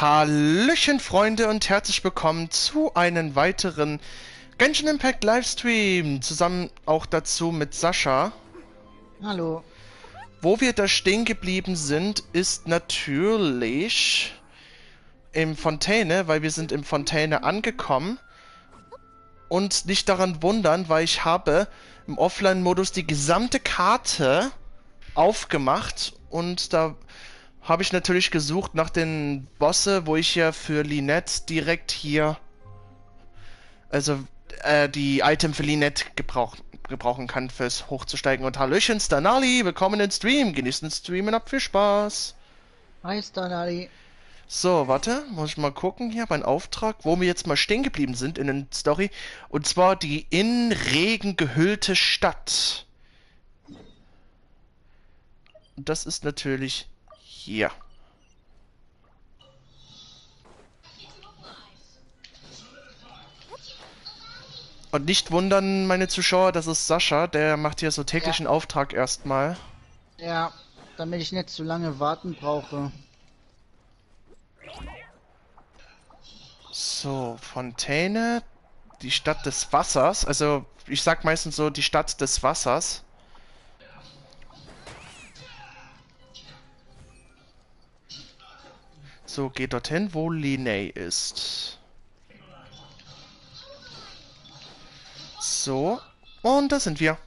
Hallöchen Freunde und herzlich willkommen zu einem weiteren Genshin Impact Livestream. Zusammen auch dazu mit Sascha. Hallo. Wo wir da stehen geblieben sind, ist natürlich im Fontaine, weil wir sind im Fontaine angekommen. Und nicht daran wundern, weil ich habe im Offline-Modus die gesamte Karte aufgemacht und da habe ich natürlich gesucht nach den Bosse, wo ich ja für Lynette direkt hier, also die Item für Lynette gebrauchen kann fürs Hochzusteigen. Und Hallöchen, Stanali, willkommen im Stream, genießt den Stream und habt viel Spaß. Hi, Stanali. So, warte, muss ich mal gucken hier beim Auftrag, wo wir jetzt mal stehen geblieben sind in der Story. Und zwar die in Regen gehüllte Stadt. Und das ist natürlich hier. Und nicht wundern, meine Zuschauer, das ist Sascha, der macht hier so täglichen Auftrag erstmal. Ja, damit ich nicht zu lange warten brauche. So, Fontaine, die Stadt des Wassers. Also, ich sag meistens so, die Stadt des Wassers. So, geht dorthin, wo Linné ist. So, und da sind wir.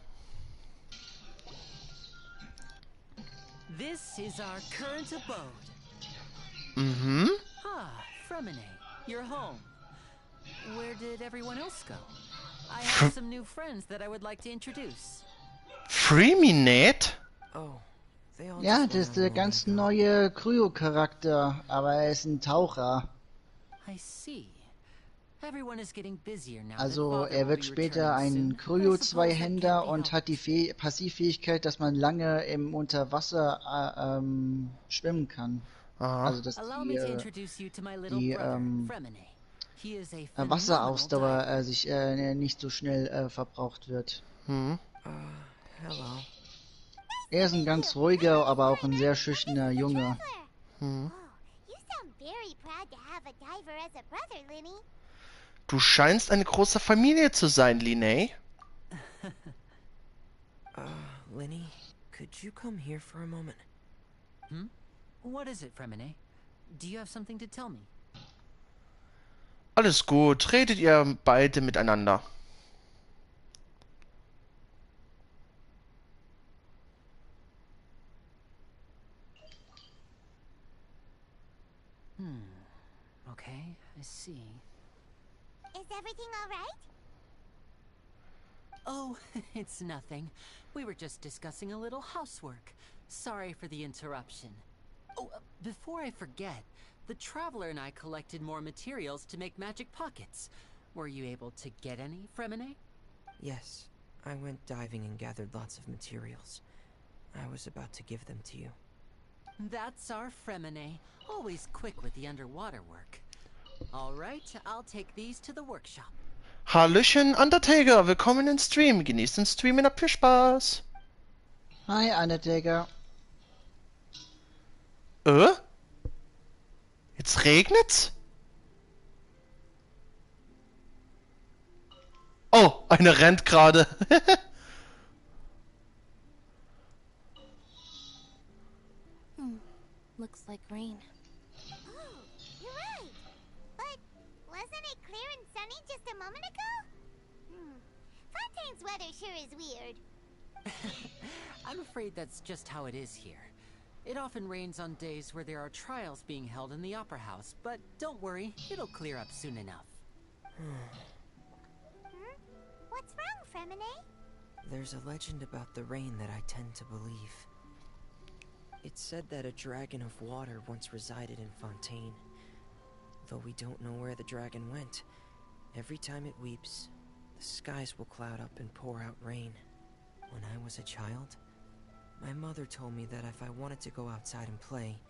This is our current abode. Mhm. Ah, Fremine, you're home. Where did everyone else go? I have some new friends that I would like to introduce. Freeminate? Oh, they all Ja, just das ist went der a moment ganz ago. neue Kryo-Charakter, aber er ist ein Taucher. I see. Everyone is getting busier now. Also that Father er will wird be später returning ein soon. I Kryo-Zweihänder suppose und hat die Passivfähigkeit, dass man lange im Unterwasser schwimmen kann. Aha. Also dass Allow me to introduce you to my little die, brother, Fremine. He is a phenomenal Wasserausdauer diver. sich nicht so schnell verbraucht wird. Hm. Hello. Er ist ein ganz ruhiger, aber auch ein sehr schüchterner Junge. Hm. Oh, you sound very proud to have a diver as a brother, Linny. Du scheinst eine große Familie zu sein, Linné. Lenny, could you come here for a moment? Hmm? What is it, Fremine? Do you have something to tell me? Alles gut, redet ihr beide miteinander. Okay, I see. Is everything all right? Oh, it's nothing. We were just discussing a little housework. Sorry for the interruption. Oh, before I forget, the Traveler and I collected more materials to make magic pockets. Were you able to get any, Fremine? Yes, I went diving and gathered lots of materials. I was about to give them to you. That's our Fremine, always quick with the underwater work. All right, I'll take these to the workshop. Hallöchen, Undertaker, willkommen im Stream. Genießt den Stream und habt viel Spaß. Hi, Undertaker. Jetzt regnet's? Oh, eine rennt gerade. Looks like rain. Oh, you're right. But wasn't it clear and sunny just a moment ago? Fontaine's weather sure is weird. I'm afraid that's just how it is here. It often rains on days where there are trials being held in the Opera House, but don't worry, it'll clear up soon enough. What's wrong, Fremine? There's a legend about the rain that I tend to believe. It's said that a dragon of water once resided in Fontaine. Though we don't know where the dragon went, every time it weeps, the skies will cloud up and pour out rain. When I was a child, my mother told me that if I wanted to go outside and play,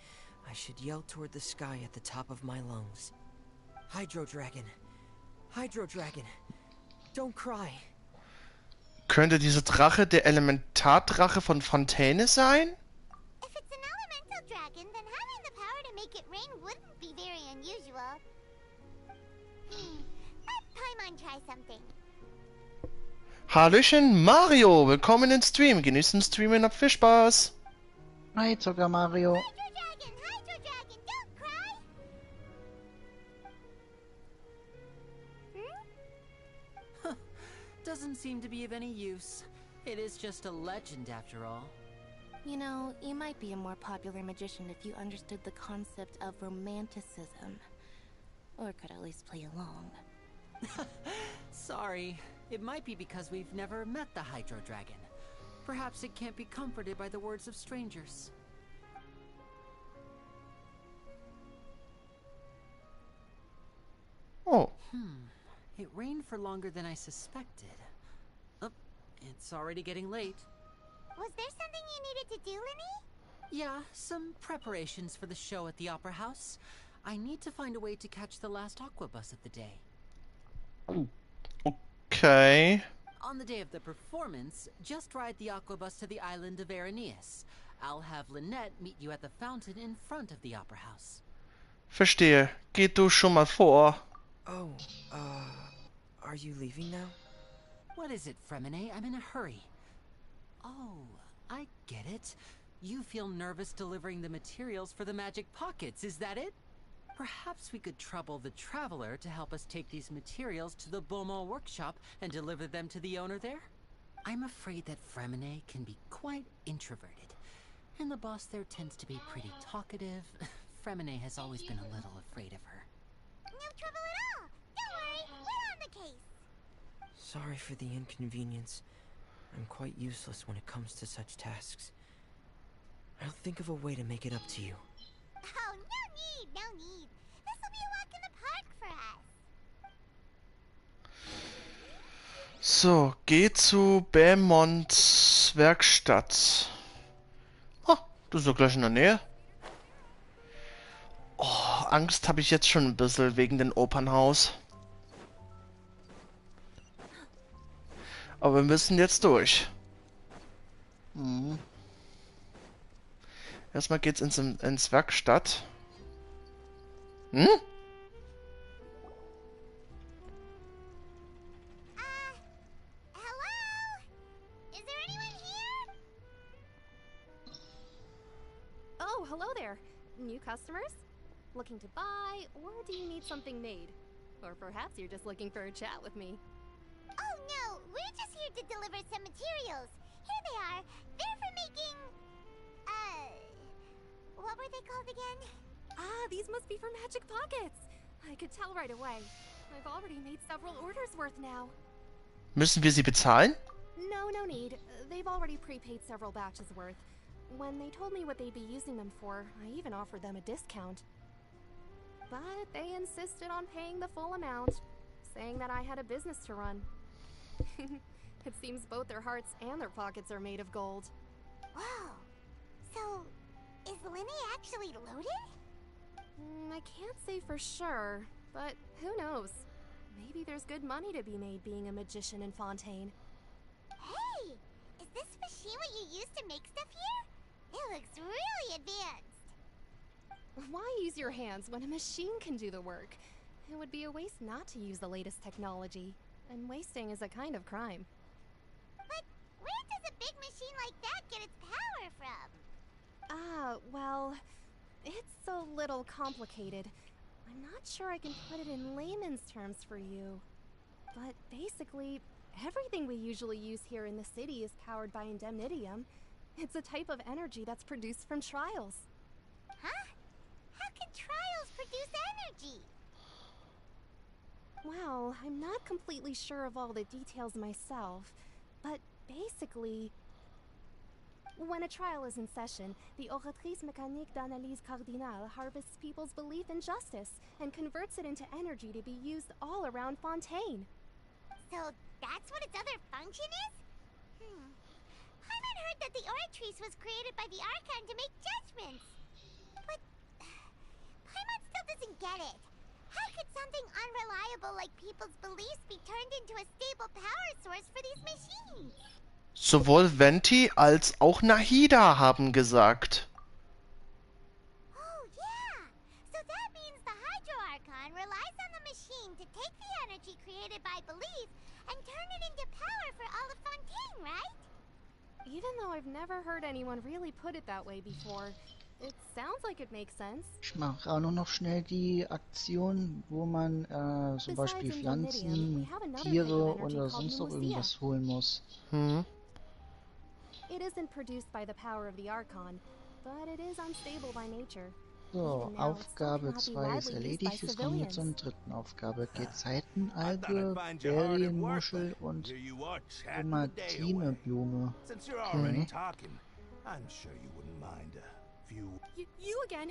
I should yell toward the sky at the top of my lungs. Hydro Dragon! Hydro Dragon! Don't cry! Könnte diese Drache der Elementardrache von Fontaine sein? If it's an elemental dragon, dragon, then having the power to make it rain wouldn't be very unusual. Let Paimon try something. Hallöchen Mario, willkommen in den Stream. Genießen Stream und habt viel Spaß. Hi, Zucker Mario. Hydro dragon, don't cry! Doesn't seem to be of any use. It is just a legend after all. You know, you might be a more popular magician if you understood the concept of romanticism. Or could at least play along. Sorry, it might be because we've never met the Hydro Dragon. Perhaps it can't be comforted by the words of strangers. Oh. It rained for longer than I suspected. Oh, it's already getting late. Was there something you needed to do, Linny? Yeah, some preparations for the show at the Opera House. I need to find a way to catch the last aqua bus of the day. Okay. On the day of the performance, just ride the aqua bus to the island of Aeneas. I'll have Lynette meet you at the fountain in front of the Opera House. Verstehe. Geh du schon mal vor. Oh, are you leaving now? What is it, Fremine? I'm in a hurry. Oh, I get it. You feel nervous delivering the materials for the magic pockets, is that it? Perhaps we could trouble the traveler to help us take these materials to the Beaumont workshop and deliver them to the owner there? I'm afraid that Fremine can be quite introverted, and the boss there tends to be pretty talkative. Fremine has always been a little afraid of her. No trouble at all. Don't worry, we're on the case. Sorry for the inconvenience. I'm quite useless when it comes to such tasks. I'll think of a way to make it up to you. Oh, no need. This will be a walk in the park for us. So, geh zu Beaumonts Werkstatt. Oh, du bist doch gleich in der Nähe. Oh, Angst habe ich jetzt schon ein bisschen wegen dem Opernhaus. Aber wir müssen jetzt durch. Erstmal geht's ins Werkstatt. Hello? Is there anyone here? Oh, hello there. New customers? Looking to buy, or do you need something made? Or perhaps you're just looking for a chat with me. Oh no, we're just here to deliver some materials. Here they are. They're for making... what were they called again? Ah, these must be for magic pockets. I could tell right away. I've already made several orders worth now. Müssen wir sie bezahlen? No need. They've already prepaid several batches worth. When they told me what they'd be using them for, I even offered them a discount. But they insisted on paying the full amount, saying that I had a business to run. It seems both their hearts and their pockets are made of gold. Whoa. So, is Linny actually loaded? I can't say for sure, but who knows? Maybe there's good money to be made being a magician in Fontaine. Hey! Is this machine what you use to make stuff here? It looks really advanced. Why use your hands when a machine can do the work? It would be a waste not to use the latest technology, and wasting is a kind of crime. But where does a big machine like that get its power from? Well, it's a little complicated. I'm not sure I can put it in layman's terms for you. But basically, everything we usually use here in the city is powered by indemnitium. It's a type of energy that's produced from trials. Huh? How can trials produce energy? Well, I'm not completely sure of all the details myself, but basically, when a trial is in session, the Oratrice Mécanique d'Analyse Cardinale harvests people's belief in justice and converts it into energy to be used all around Fontaine. So that's what its other function is? Paimon heard that the Oratrice was created by the Archon to make judgments. But Paimon still doesn't get it. How could something unreliable like people's beliefs be turned into a stable power source for these machines? Sowohl Venti als auch Nahida haben gesagt. Archon relies on the machine to take the energy created by belief and turn it into power for all of Fontaine, right? Even though I've never heard anyone really put it that way before, it sounds like it makes sense. Ich mache auch nur noch schnell die Aktion, wo man zum Beispiel Pflanzen, Tiere oder sonst noch irgendwas holen muss. It isn't produced by the power of the Archon, but it is unstable by nature. So, Aufgabe 2 ist erledigt. Jetzt kommen wir zur dritten Aufgabe. Gezeitenalge, Berienmuschel und Hämatineblume. Okay. You again?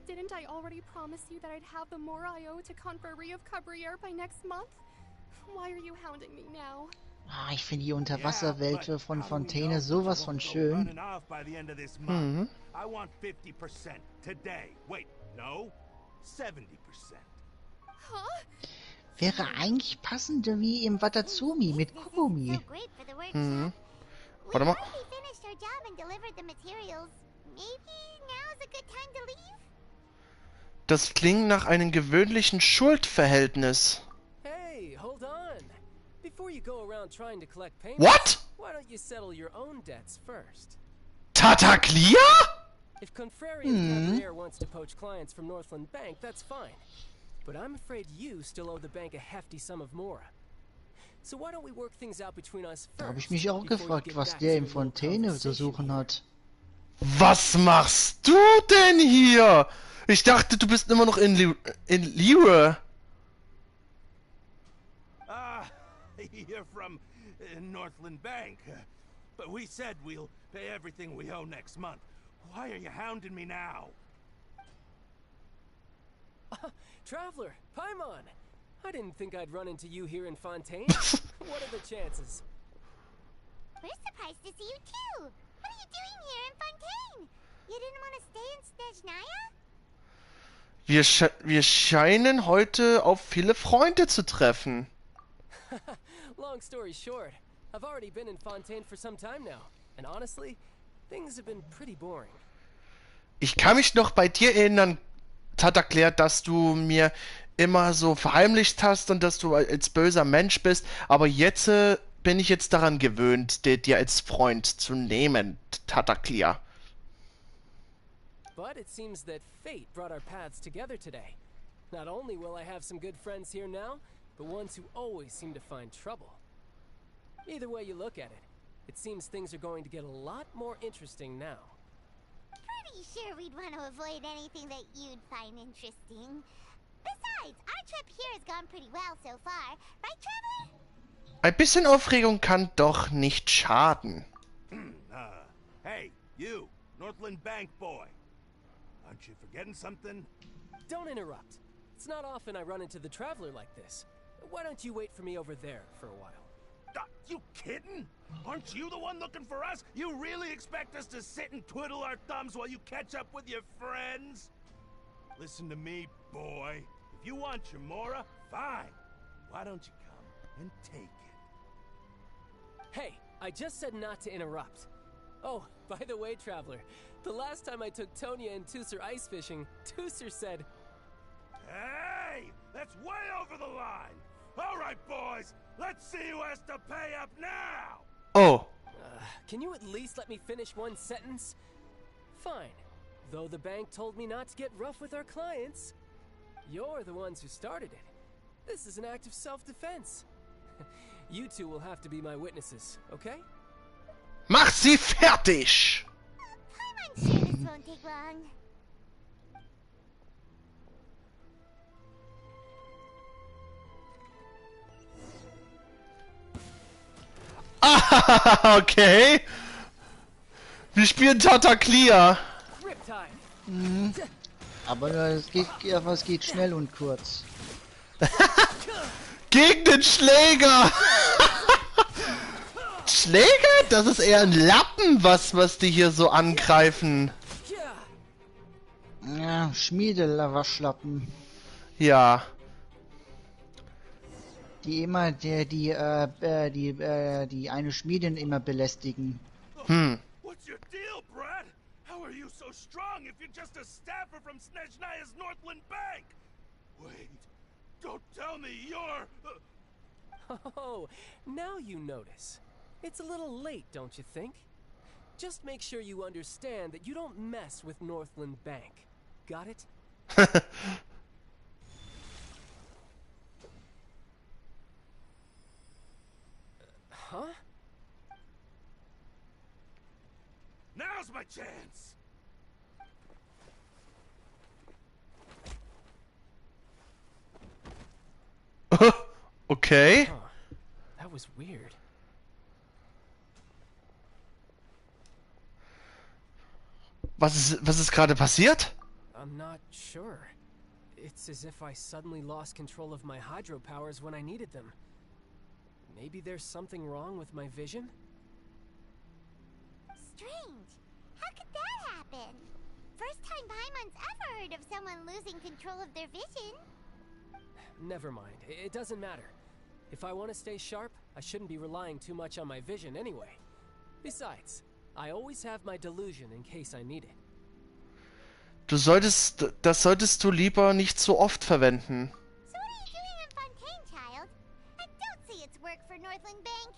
Didn't I already promise you that I'd have the more I owe to Confrérie of Cabriere by next month? Why are you hounding me now? Ah, ich finde die Unterwasserwelt von Fontaine sowas von schön. I want 50% today. Wait, no, 70%. Wäre eigentlich passender wie im Watatsumi mit Kugumi. Warte mal. Das klingt nach einem gewöhnlichen Schuldverhältnis. Hey, hold on. Before you go around trying to collect payments, What? why don't you settle your own debts first? Tataclia? If Confrérie of Cabriere wants to poach clients from Northland Bank, that's fine. But I'm afraid you still owe the bank a hefty sum of Mora. So why don't we work things out between us first? Da habe ich mich auch gefragt, was der in Fontaine zu suchen hat. Was machst du denn hier? Ich dachte, du bist immer noch in Liyue. You're from Northland Bank, but we said we'll pay everything we owe next month. Why are you hounding me now? Traveler, Paimon! I didn't think I'd run into you here in Fontaine. What are the chances? We're surprised to see you too. What are you doing here in Fontaine? You didn't want to stay in Snezhnaya? Wir scheinen heute auf viele Freunde zu treffen. Long story short, I've already been in Fontaine for some time now, and honestly, things have been pretty boring. Ich kann mich noch bei dir erinnern, Tataclia, dass du mir immer so verheimlicht hast und dass du als böser Mensch bist, aber jetzt bin ich jetzt daran gewöhnt, dir als Freund zu nehmen, Tataclia. But it seems that fate brought our paths together today. Not only will I have some good friends here now, but ones who always seem to find trouble. Either way you look at it, it seems things are going to get a lot more interesting now. Pretty sure we'd want to avoid anything that you'd find interesting. Besides, our trip here has gone pretty well so far, right, Traveler? Ein bisschen Aufregung kann doch nicht schaden. Hey, you, Northland Bank boy. Aren't you forgetting something? Don't interrupt. It's not often I run into the Traveler like this. Why don't you wait for me over there for a while? You kidding? Aren't you the one looking for us? You really expect us to sit and twiddle our thumbs while you catch up with your friends? Listen to me, boy. If you want your Mora, fine. Why don't you come and take it? Hey, I just said not to interrupt. Oh, by the way, Traveler, the last time I took Tonya and Tusser ice fishing, Tusser said... Hey! That's way over the line! All right, boys, let's see who has to pay up now! Oh. Can you at least let me finish one sentence? Fine. Though the bank told me not to get rough with our clients, you're the ones who started it. This is an act of self-defense. You two will have to be my witnesses, okay? Mach sie fertig! I'm sure this won't take long. Ah, okay. Wir spielen Tataclia. Aber es geht schnell und kurz. Gegen den Schläger! Schläger? Das ist eher ein Lappen, was die hier so angreifen. Ja, Schmiedewaschlappen. Ja. Die immer die eine Schmiedin immer belästigen. What's your deal, Brad? How are you so strong if you're just a staffer from Snezhnaya's Northland Bank? Wait, don't tell me you're... Oh, now you notice. It's a little late, don't you think? Just make sure you understand that you don't mess with Northland Bank. Got it? Huh? Now's my chance! Okay. Huh. That was weird. Was ist gerade passiert? I'm not sure. It's as if I suddenly lost control of my hydropowers when I needed them. Maybe there's something wrong with my vision? Strange. How could that happen? First time Paimon's ever heard of someone losing control of their vision. Never mind. It doesn't matter. If I want to stay sharp, I shouldn't be relying too much on my vision anyway. Besides, I always have my delusion in case I need it. Das solltest du lieber nicht so oft verwenden. So what are you doing in Fontaine, child? I don't see it's work for Northland Bank.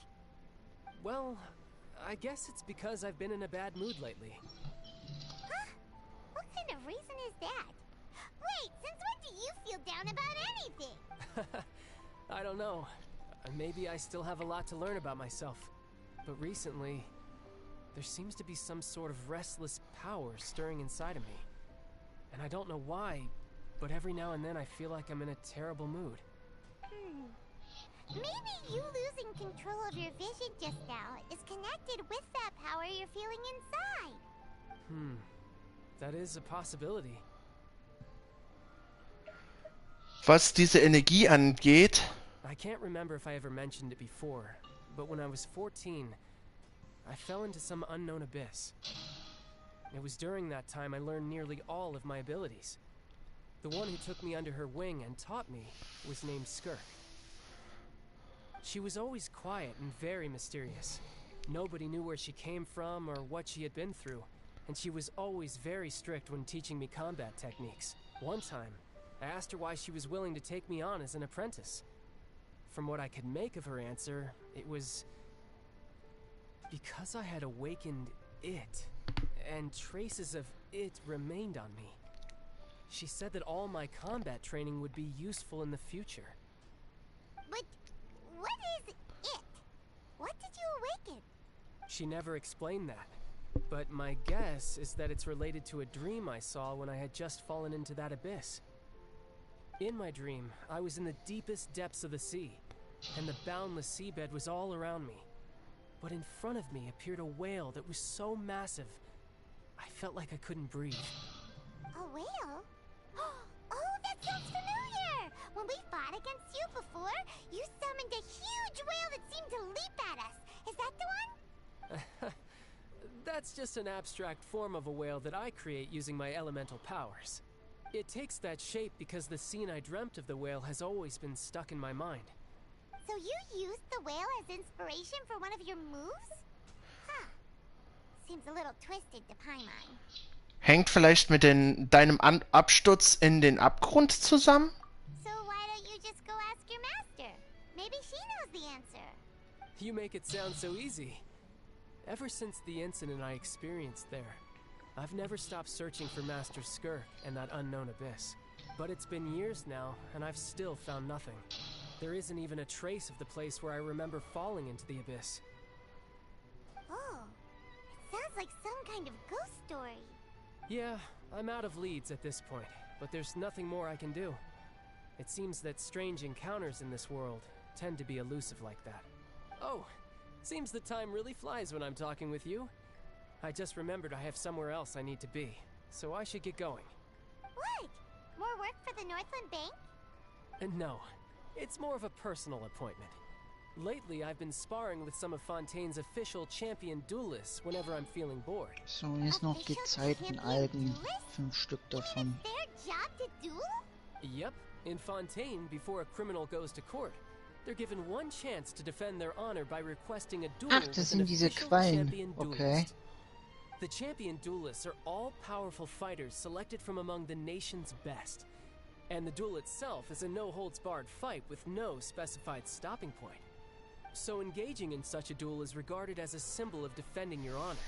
Well, I guess it's because I've been in a bad mood lately. Huh? What kind of reason is that? Wait, since when do you feel down about anything? I don't know. Maybe I still have a lot to learn about myself. But recently, there seems to be some sort of restless power stirring inside of me. And I don't know why, but every now and then I feel like I'm in a terrible mood. Maybe you losing control of your vision just now is connected with that power you're feeling inside. That is a possibility. Was diese Energie angeht, I can't remember if I ever mentioned it before, but when I was 14, I fell into some unknown abyss. It was during that time I learned nearly all of my abilities. The one who took me under her wing and taught me was named Skirk. She was always quiet and very mysterious. Nobody knew where she came from or what she had been through, and she was always very strict when teaching me combat techniques. One time, I asked her why she was willing to take me on as an apprentice. From what I could make of her answer, it was because I had awakened it, and traces of it remained on me. She said that all my combat training would be useful in the future. But what is it? What did you awaken? She never explained that, but my guess is that it's related to a dream I saw when I had just fallen into that abyss. In my dream, I was in the deepest depths of the sea, and the boundless seabed was all around me. But in front of me appeared a whale that was so massive, I felt like I couldn't breathe. A whale? Oh, that sounds familiar! When we fought against you before, you summoned a huge whale that seemed to leap at us. Is that the one? That's just an abstract form of a whale that I create using my elemental powers. It takes that shape because the scene I dreamt of the whale has always been stuck in my mind. So you used the whale as inspiration for one of your moves? Huh. Seems a little twisted to Paimon. hängt vielleicht mit deinem Absturz in den Abgrund zusammen? So why don't you just go ask your master? Maybe she knows the answer. You make it sound so easy. Ever since the incident I experienced there, I've never stopped searching for Master Skirk and that unknown abyss. But it's been years now, and I've still found nothing. There isn't even a trace of the place where I remember falling into the abyss. Oh, it sounds like some kind of ghost story. Yeah, I'm out of leads at this point, but there's nothing more I can do. It seems that strange encounters in this world tend to be elusive like that. Oh, seems the time really flies when I'm talking with you. I just remembered I have somewhere else I need to be, so I should get going. What? More work for the Northland Bank? And no, it's more of a personal appointment. Lately, I've been sparring with some of Fontaine's official champion duelists whenever I'm feeling bored. So, jetzt noch Gezeitenalgen. 5 Stück davon. It's their job to duel? Yep, in Fontaine, before a criminal goes to court, they're given one chance to defend their honor by requesting a duel Ach, das with an sind diese official Quallen. champion Okay. duelist. The champion duelists are all powerful fighters selected from among the nation's best. And the duel itself is a no-holds-barred fight with no specified stopping point. So engaging in such a duel is regarded as a symbol of defending your honor.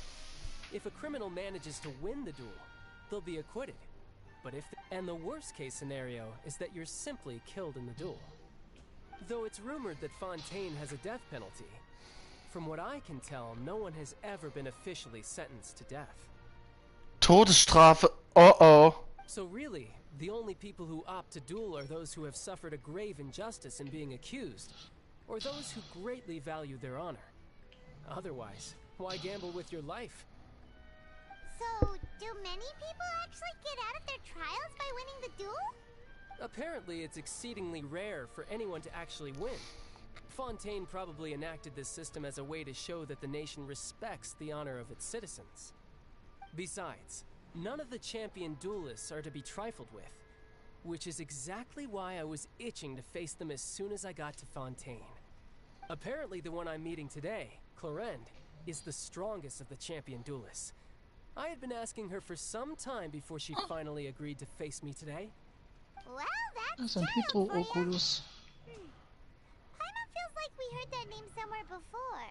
If a criminal manages to win the duel, they'll be acquitted. But and the worst-case scenario is that you're simply killed in the duel. Though it's rumored that Fontaine has a death penalty, from what I can tell, no one has ever been officially sentenced to death. Todesstrafe. Oh. So really, the only people who opt to duel are those who have suffered a grave injustice in being accused, or those who greatly value their honor. Otherwise, why gamble with your life? So, do many people actually get out of their trials by winning the duel? Apparently, it's exceedingly rare for anyone to actually win. Fontaine probably enacted this system as a way to show that the nation respects the honor of its citizens. Besides, none of the champion duelists are to be trifled with, which is exactly why I was itching to face them as soon as I got to Fontaine. Apparently, the one I'm meeting today, Clorinde, is the strongest of the champion duelists. I had been asking her for some time before she finally agreed to face me today. Well, that's Das ist ein Hydro-Oculus. Paimon feels like we heard that name somewhere before.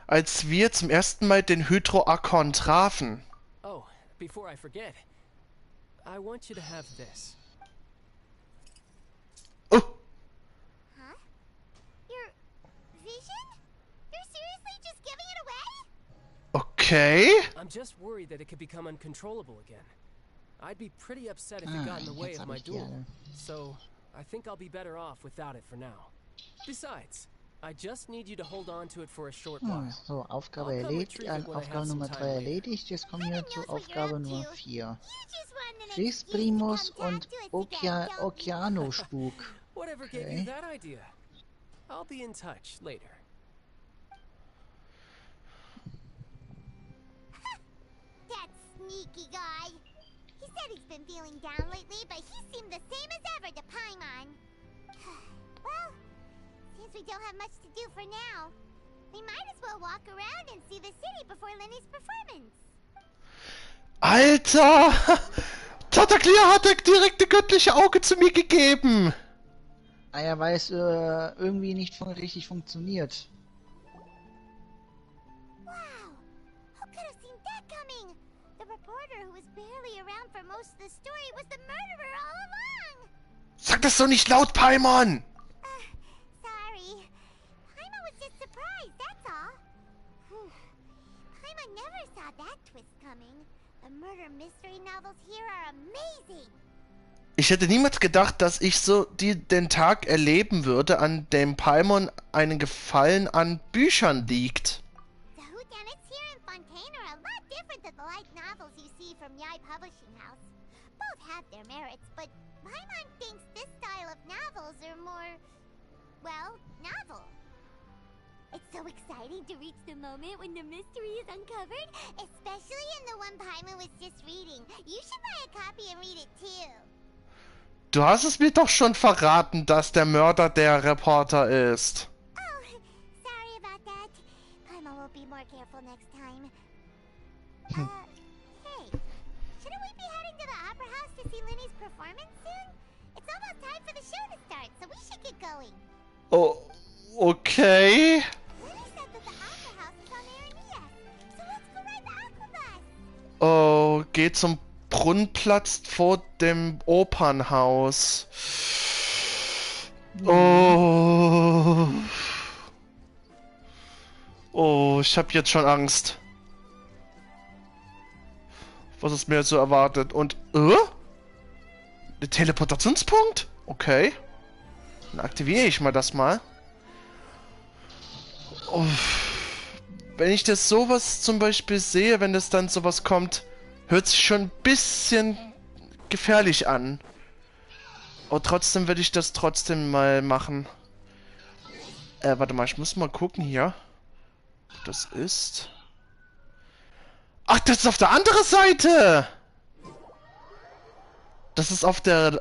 Als wir zum ersten Mal den Hydroakon trafen. Oh, before I forget, I want you to have this. Oh. Huh? Your vision? You're seriously just giving it away? Okay. I'm just worried that it could become uncontrollable again. I'd be pretty upset if it got in the way of my duel. So, I think I'll be better off without it for now. Besides, I just need you to hold on to it for a short while. So, Aufgabe erledigt, Aufgabe Nummer 3 erledigt. Jetzt kommen wir zur Aufgabe Nummer 4. Tris Primus und Okeanospuk. Whatever gave you that idea? I'll be in touch later. That sneaky guy. He said he's been feeling down lately, but he seemed the same as ever to Paimon. Well, since we don't have much to do for now, we might as well walk around and see the city before Lenny's performance. Alter! Tata Clear hat direkt die göttliche Auge zu mir gegeben! Ah ja, weil es irgendwie nicht richtig funktioniert. Wow! Who could have seen that coming? The reporter who was barely around for most of the story was the murderer all along! Sag das so nicht laut, Paimon! Sorry. Paimon was just surprised, that's all. Paimon never saw that twist coming. The murder mystery novels here are amazing. Ich hätte niemals gedacht, dass ich so den Tag erleben würde, an dem Paimon einen Gefallen an Büchern liegt. The whodunits here in Fontaine are a lot different than the light novels you see from Yai Publishing House. Both have their merits, but Paimon thinks this style of novels are more, well, novel. It's so exciting to reach the moment when the mystery is uncovered, especially in the one Paimon was just reading. You should buy a copy and read it too. Du hast es mir doch schon verraten, dass der Mörder der Reporter ist. Oh, sorry about that. Paimon will be more careful next time. Hey, shouldn't we be heading to the opera house to see Lenny's performance soon? It's almost time for the show to start, so we should get going. Oh, okay. Lenny said that the opera house is on Aranea, so let's go ride the aquabus. Oh, geh zum Brunnenplatz vor dem Opernhaus. Oh. Oh, ich hab jetzt schon Angst. Was es mir so erwartet. Und, der Teleportationspunkt? Okay. Dann aktiviere ich mal das mal. Oh. Wenn ich das sowas zum Beispiel sehe, wenn das dann sowas kommt, hört sich schon ein bisschen gefährlich an. Aber trotzdem werde ich das trotzdem mal machen. Warte mal, ich muss mal gucken hier. Das ist... Ach, das ist auf der anderen Seite! Das ist auf der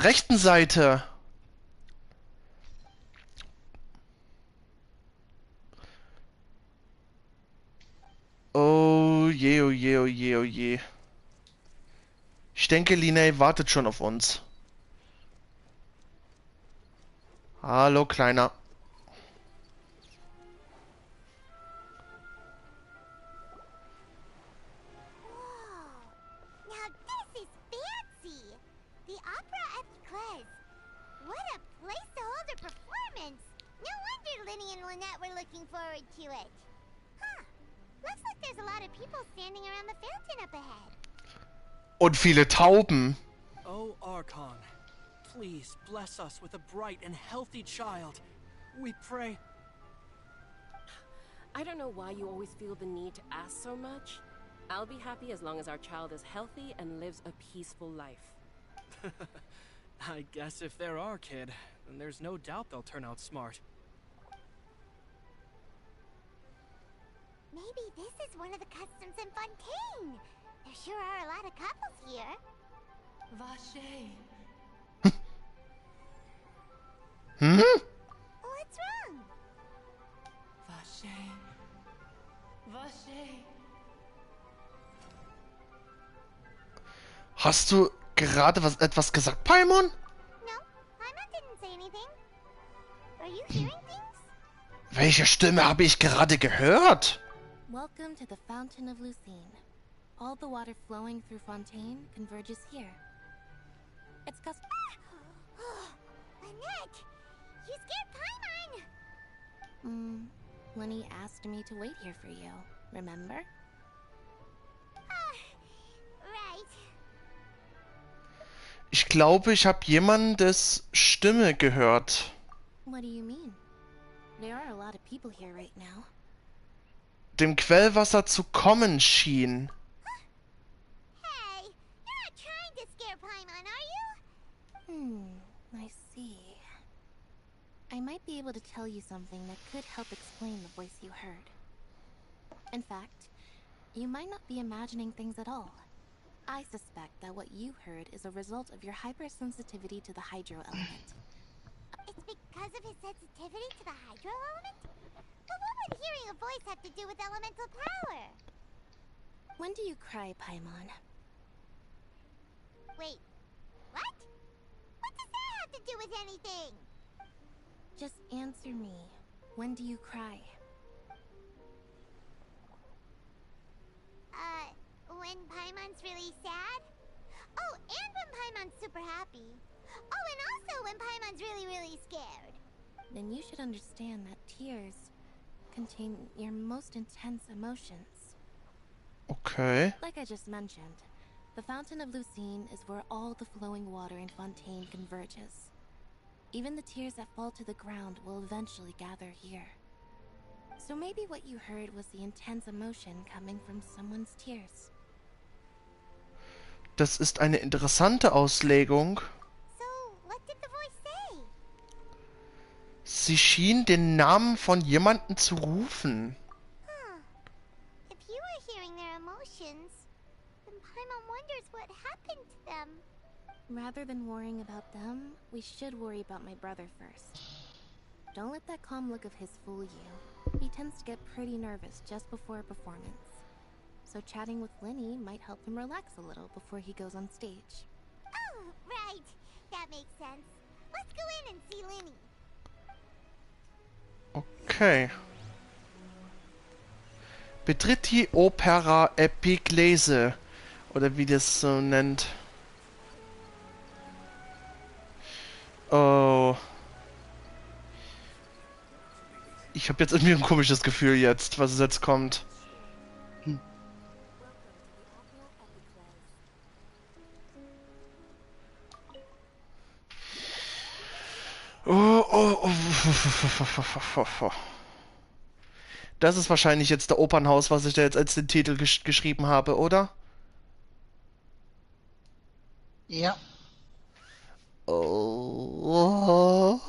rechten Seite. Oh je, oh je, oh je, oh je. Ich denke, Linné wartet schon auf uns. Hallo, Kleiner. Whoa! Now this is fancy! The opera at Cles. What a place to hold a performance! No wonder Linny and Lynette were looking forward to it. Huh. Looks like there's a lot of people standing around the fountain up ahead. Und viele Tauben. Oh, Archon, please bless us with a bright and healthy child. We pray. I don't know why you always feel the need to ask so much. I'll be happy as long as our child is healthy and lives a peaceful life. I guess if they're our kid, then there's no doubt they'll turn out smart. Maybe this is one of the customs in Fontaine. There sure are a lot of couples here. Vache. What's wrong? Vache. Vache. Hast du gerade etwas gesagt, Paimon? No, Paimon didn't say anything. Are you hearing things? Welche Stimme habe ich gerade gehört? Welcome to the Fountain of Lucine. All the water flowing through Fontaine converges here. It's custom. Lynette! You scared Paimon! Lenny asked me to wait here for you, remember? Right. Ich glaube, ich habe jemandes Stimme gehört. What do you mean? There are a lot of people here right now. Dem Quellwasser zu kommen schien. Hey, you're not trying to scare Paimon, are you? I see. I might be able to tell you something that could help explain the voice you heard. In fact, you might not be imagining things at all. I suspect that what you heard is a result of your hypersensitivity to the hydro element. It's because of his sensitivity to the hydro element? But what would hearing a voice have to do with elemental power? When do you cry, Paimon? Wait, what? What does that have to do with anything? Just answer me. When do you cry? When Paimon's really sad? Oh, and when Paimon's super happy. Oh, and also when Paimon's really, really scared. Then you should understand that tears contain your most intense emotions. Okay. Like I just mentioned, the Fountain of Lucine is where all the flowing water in Fontaine converges. Even the tears that fall to the ground will eventually gather here. So maybe what you heard was the intense emotion coming from someone's tears. Das ist eine interessante Auslegung. So, what did the voice say? Sie schien den Namen von jemandem zu rufen. Huh. If you were hearing their emotions, then Paimon wonders what happened to them. Rather than worrying about them, we should worry about my brother first. Don't let that calm look of his fool you. He tends to get pretty nervous just before a performance. So chatting with Linny might help him relax a little before he goes on stage. Oh, right. That makes sense. Let's go in and see Linny. Okay. Betritt die Opera Epiklese. Oder wie das so nennt. Oh. Ich habe jetzt irgendwie ein komisches Gefühl jetzt, was jetzt kommt. Oh. Das ist wahrscheinlich jetzt der Opernhaus, was ich da jetzt als den Titel geschrieben habe, oder? Ja. Oh.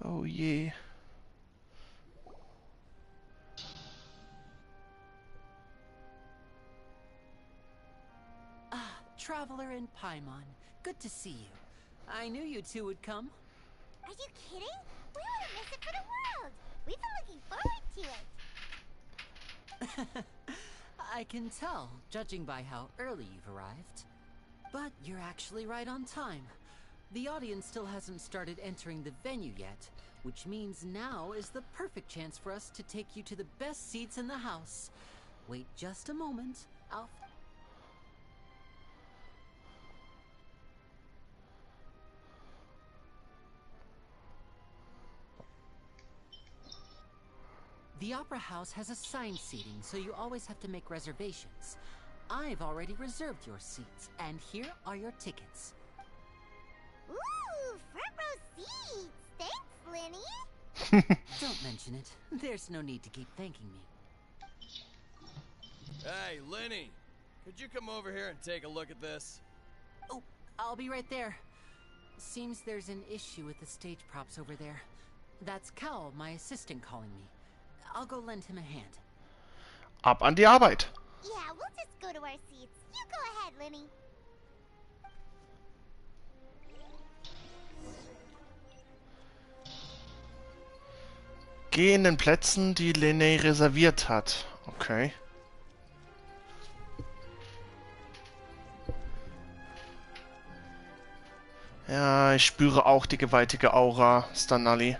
Oh je. Traveler in Paimon. Good to see you. I knew you two would come. Are you kidding? We wouldn't miss it for the world. We've been I can tell, judging by how early you've arrived. But you're actually right on time. The audience still hasn't started entering the venue yet, which means now is the perfect chance for us to take you to the best seats in the house. Wait just a moment. The Opera House has assigned seating, so you always have to make reservations. I've already reserved your seats, and here are your tickets. Ooh, front row seats! Thanks, Lenny! Don't mention it. There's no need to keep thanking me. Hey, Lenny! Could you come over here and take a look at this? Oh, I'll be right there. Seems there's an issue with the stage props over there. That's Cal, my assistant, calling me. I'll go lend him a hand. Ab an die Arbeit. Yeah, we'll just go to our seats. You go ahead, Lenny. Geh in den Plätzen, die Lene reserviert hat. Okay. Ja, ich spüre auch die gewaltige Aura, Stanali.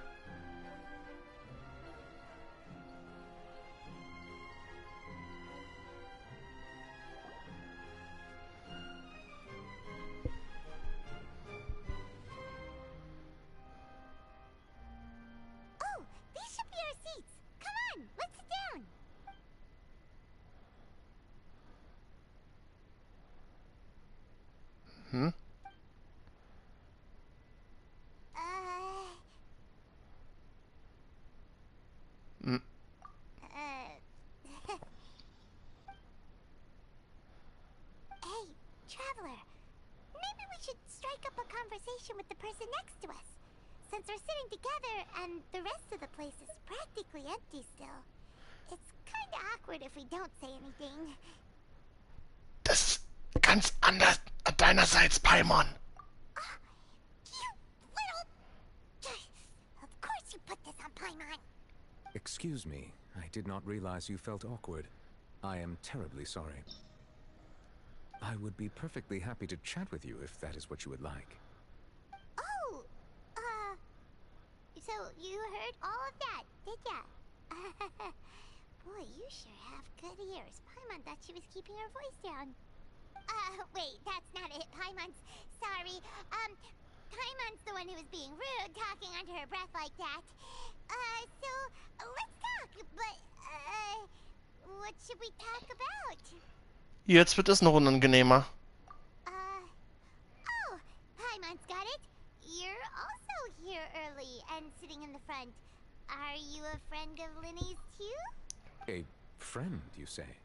Hm? Hm. Hey, traveler. Maybe we should strike up a conversation with the person next to us. Since we're sitting together and the rest of the place is practically empty still. It's kinda awkward if we don't say anything. Das ist ganz anders deinerseits, Paimon. Of course you put this on Paimon. Excuse me, I did not realize you felt awkward. I am terribly sorry. I would be perfectly happy to chat with you if that is what you would like. Oh, so you heard all of that, did ya? Boy, you sure have good ears. Paimon thought she was keeping her voice down. Wait, that's not it. Paimon's sorry. Paimon's the one who was being rude, talking under her breath like that. So, let's talk, but, what should we talk about? Jetzt wird es noch unangenehmer. Oh, Paimon's got it. You're also here early and sitting in the front. Are you a friend of Linny's too? A friend, you say?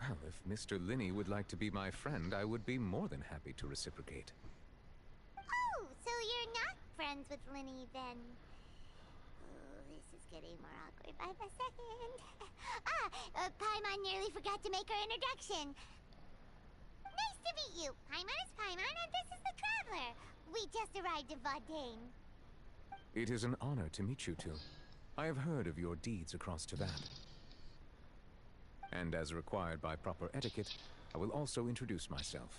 Well, if Mr. Linney would like to be my friend, I would be more than happy to reciprocate. Oh, so you're not friends with Linny then? Oh, this is getting more awkward by the second. Paimon nearly forgot to make her introduction. Nice to meet you. Paimon is Paimon and this is the Traveler. We just arrived in Fontaine. It is an honor to meet you two. I have heard of your deeds across Teyvat. And as required by proper etiquette, I will also introduce myself.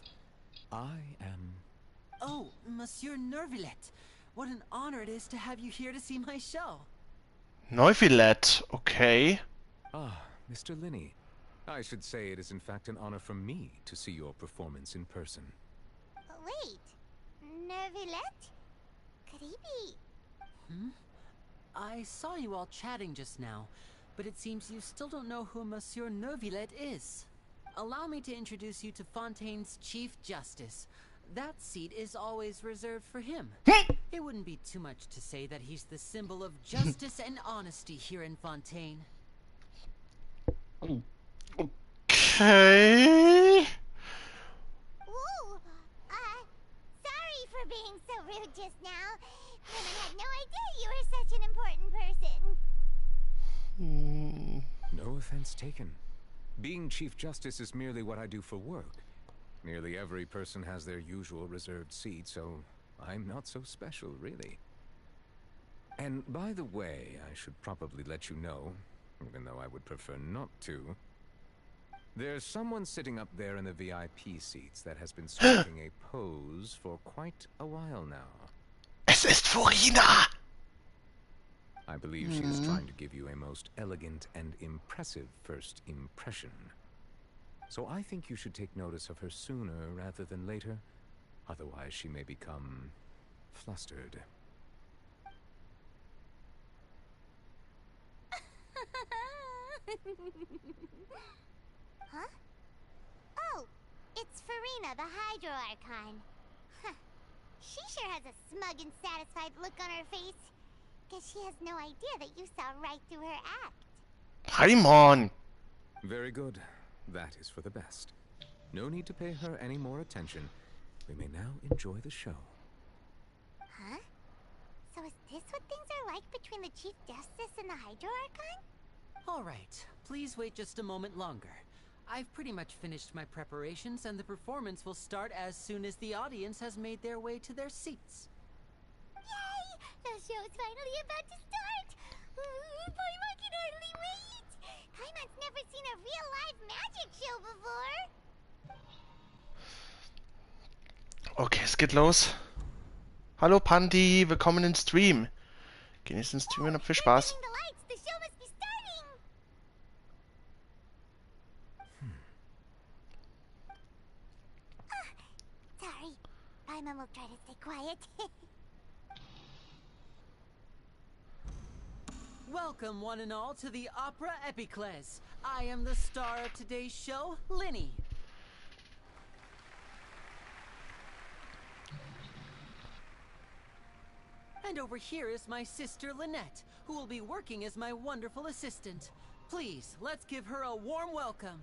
I am... Oh, Monsieur Nervös. What an honor it is to have you here to see my show. Neuvillet, okay. Ah, Mr. Linney. I should say it is in fact an honor for me to see your performance in person. Wait, Nervös? Could he be... Hmm? I saw you all chatting just now, but it seems you still don't know who Monsieur Nervös is. Allow me to introduce you to Fontaine's Chief Justice. That seat is always reserved for him. It wouldn't be too much to say that he's the symbol of justice and honesty here in Fontaine. Okay. Whoa! Sorry for being so rude just now. I had no idea you were such an important person. No offense taken. Being Chief Justice is merely what I do for work. Nearly every person has their usual reserved seat, so I'm not so special, really. And by the way, I should probably let you know, even though I would prefer not to, There's someone sitting up there in the VIP seats that has been striking a pose for quite a while now. Es ist Furina! I believe she is trying to give you a most elegant and impressive first impression. So I think you should take notice of her sooner rather than later. Otherwise she may become flustered. Huh? Oh, it's Farina, the Hydro Archon. Huh. She sure has a smug and satisfied look on her face. Guess she has no idea that you saw right through her act. Paimon! Very good. That is for the best. No need to pay her any more attention. We may now enjoy the show. Huh? So is this what things are like between the Chief Justice and the Hydro Archon? All right, please wait just a moment longer. I've pretty much finished my preparations, and the performance will start as soon as the audience has made their way to their seats. Yay! The show is finally about to start! Paimon can hardly wait! Paimon's never seen a real live magic show before! Okay, es geht los. Hallo Pandi, willkommen im Stream. Genießt den Stream und habt viel Spaß. The show must be starting! Sorry. Paimon will try to stay quiet. Welcome, one and all, to the Opera Epiclese. I am the star of today's show, Linny. And over here is my sister, Lynette, who will be working as my wonderful assistant. Please, let's give her a warm welcome.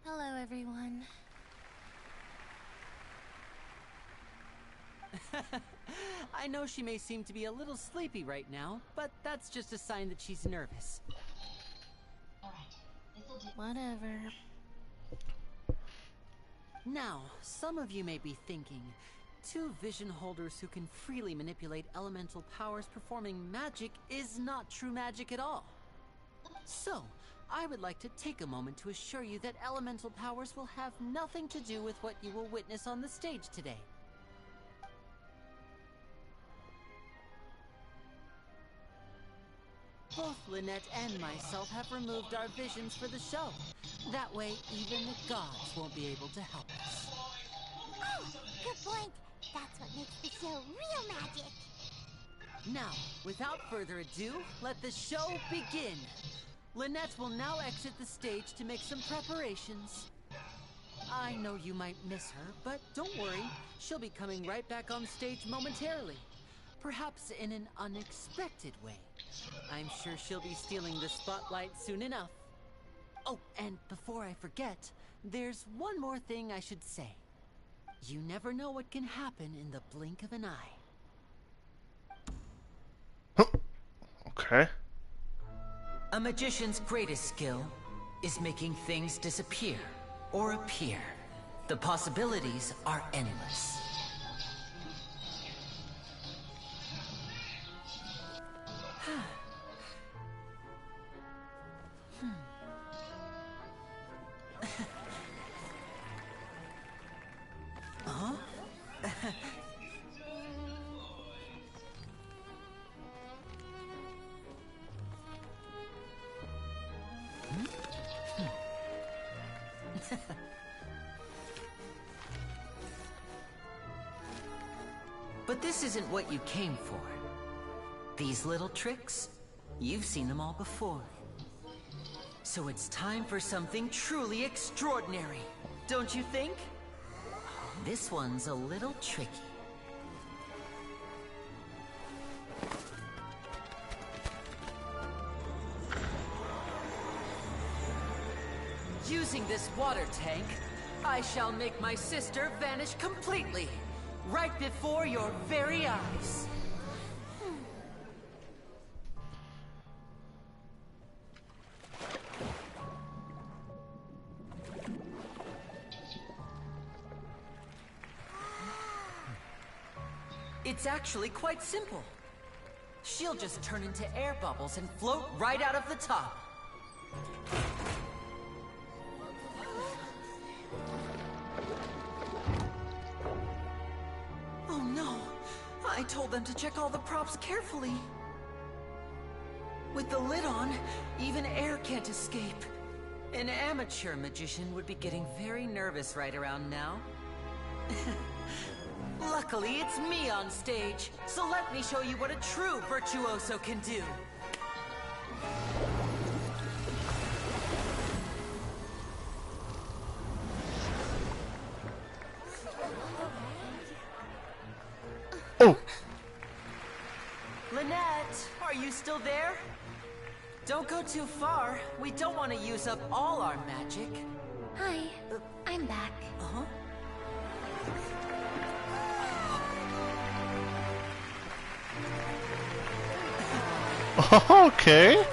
Hello, everyone. I know she may seem to be a little sleepy right now, but that's just a sign that she's nervous. Whatever. Now, some of you may be thinking, two vision holders who can freely manipulate elemental powers performing magic is not true magic at all. So, I would like to take a moment to assure you that elemental powers will have nothing to do with what you will witness on the stage today. Both Lynette and myself have removed our visions for the show. That way, even the gods won't be able to help us. Oh, good point. That's what makes the show real magic. Now, without further ado, let the show begin. Lynette will now exit the stage to make some preparations. I know you might miss her, but don't worry. She'll be coming right back on stage momentarily. Perhaps in an unexpected way. I'm sure she'll be stealing the spotlight soon enough. Oh, and before I forget, there's one more thing I should say. You never know what can happen in the blink of an eye. Okay. A magician's greatest skill is making things disappear or appear. The possibilities are endless. Huh? But this isn't what you came for. These little tricks, you've seen them all before. So it's time for something truly extraordinary, don't you think? This one's a little tricky. Using this water tank, I shall make my sister vanish completely, right before your very eyes. It's actually quite simple. She'll just turn into air bubbles and float right out of the top. Oh no! I told them to check all the props carefully. With the lid on, even air can't escape. An amateur magician would be getting very nervous right around now. Luckily, it's me on stage, so let me show you what a true virtuoso can do. Oh! Lynette, are you still there? Don't go too far. We don't want to use up all our magic. Hi, I'm back. Uh-huh. Okay.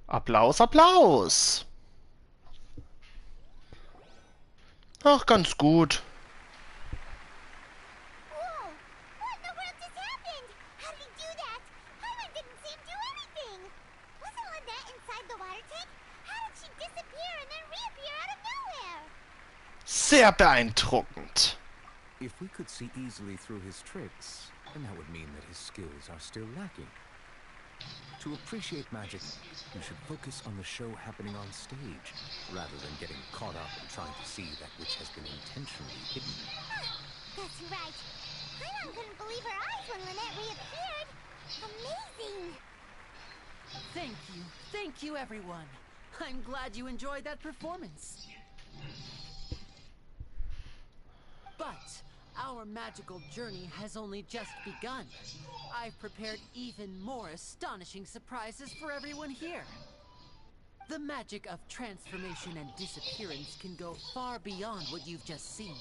Applaus, Applaus. Ach, ganz gut. Whoa! What in the world just happened? How did he do that? Paimon didn't see him do anything. Wasn't Lynette inside the water tank? How did she disappear and then reappear out of nowhere? Sehr beeindruckend. If we could see easily through his tricks, then that would mean that his skills are still lacking. To appreciate magic, you should focus on the show happening on stage, rather than getting caught up in trying to see that which has been intentionally hidden. That's right. Paimon couldn't believe her eyes when Lynette reappeared. Amazing! Thank you, everyone. I'm glad you enjoyed that performance. But our magical journey has only just begun. I've prepared even more astonishing surprises for everyone here. The magic of transformation and disappearance can go far beyond what you've just seen.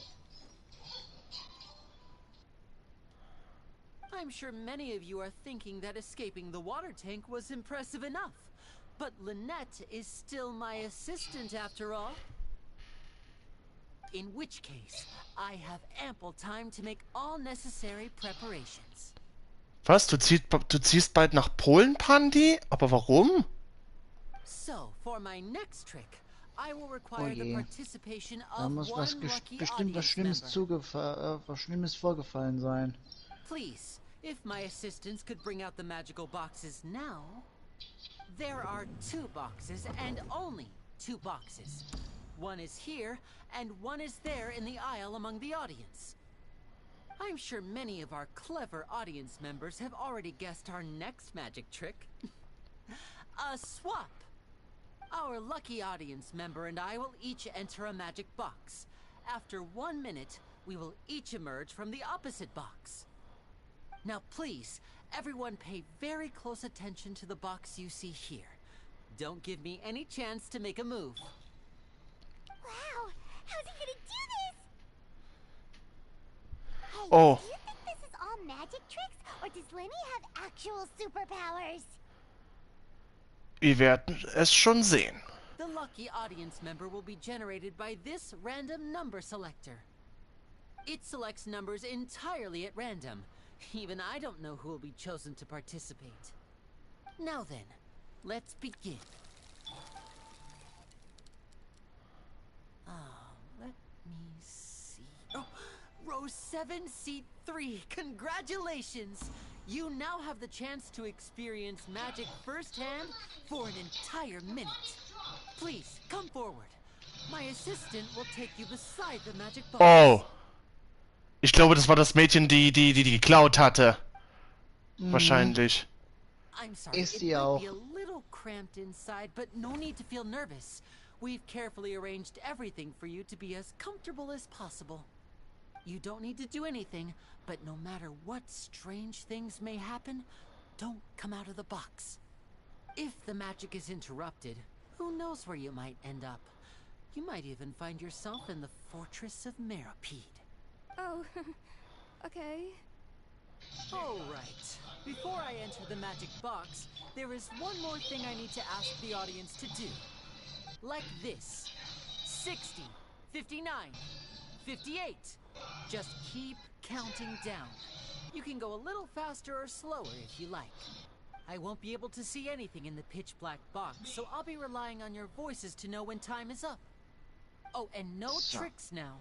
I'm sure many of you are thinking that escaping the water tank was impressive enough. But Lynette is still my assistant after all. In which case, I have ample time to make all necessary preparations. Was? Du ziehst bald nach Polen, Pandi? Aber warum? So, for my next trick, I will require the participation Da of muss one lucky bestimmt was audience member. was Schlimmes vorgefallen sein. Please, if my assistants could bring out the magical boxes now. There are 2 boxes and only 2 boxes. One is here, and one is there in the aisle among the audience. I'm sure many of our clever audience members have already guessed our next magic trick. A swap! Our lucky audience member and I will each enter a magic box. After 1 minute, we will each emerge from the opposite box. Now please, everyone pay very close attention to the box you see here. Don't give me any chance to make a move. Wow! How's he gonna do this? Hey, Oh. do you think this is all magic tricks, or does Lenny have actual superpowers? Wir werden es schon sehen. The lucky audience member will be generated by this random number selector. It selects numbers entirely at random. Even I don't know who will be chosen to participate. Now then, let's begin. Let me see. Oh, row 7, seat 3. Congratulations! You now have the chance to experience magic firsthand for an entire minute. Please, come forward. My assistant will take you beside the magic box. Oh. Ich glaube, das war das Mädchen, die geklaut hatte. Wahrscheinlich. I'm sorry, it might be a little cramped inside, but no need to feel nervous. We've carefully arranged everything for you to be as comfortable as possible. You don't need to do anything, but no matter what strange things may happen, don't come out of the box. If the magic is interrupted, who knows where you might end up? You might even find yourself in the Fortress of Meropide. Oh, okay. Alright. Before I enter the magic box, there is one more thing I need to ask the audience to do. Like this. 60, 59, 58. Just keep counting down. You can go a little faster or slower if you like. I won't be able to see anything in the pitch black box, so I'll be relying on your voices to know when time is up. Oh, and no tricks now.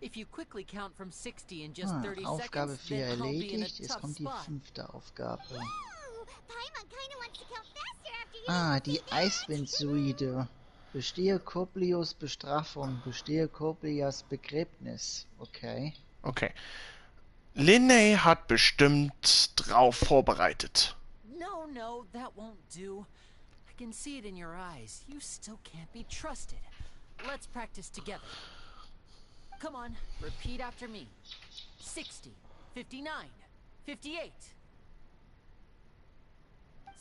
If you quickly count from 60 in just 30 Aufgabe seconds, 4 then I'll be in a erledigt. Es tough kommt die spot. 5. Aufgabe. Paimon kinda wants to count faster after you Ah, see die that. Eiswindsuite. Bestehe Coplios Bestrafung. Bestehe Coplias Begräbnis. Okay. Okay. Linnea hat bestimmt drauf vorbereitet. No, that won't do. I can see it in your eyes. You still can't be trusted. Let's practice together. Come on, repeat after me. 60, 59, 58.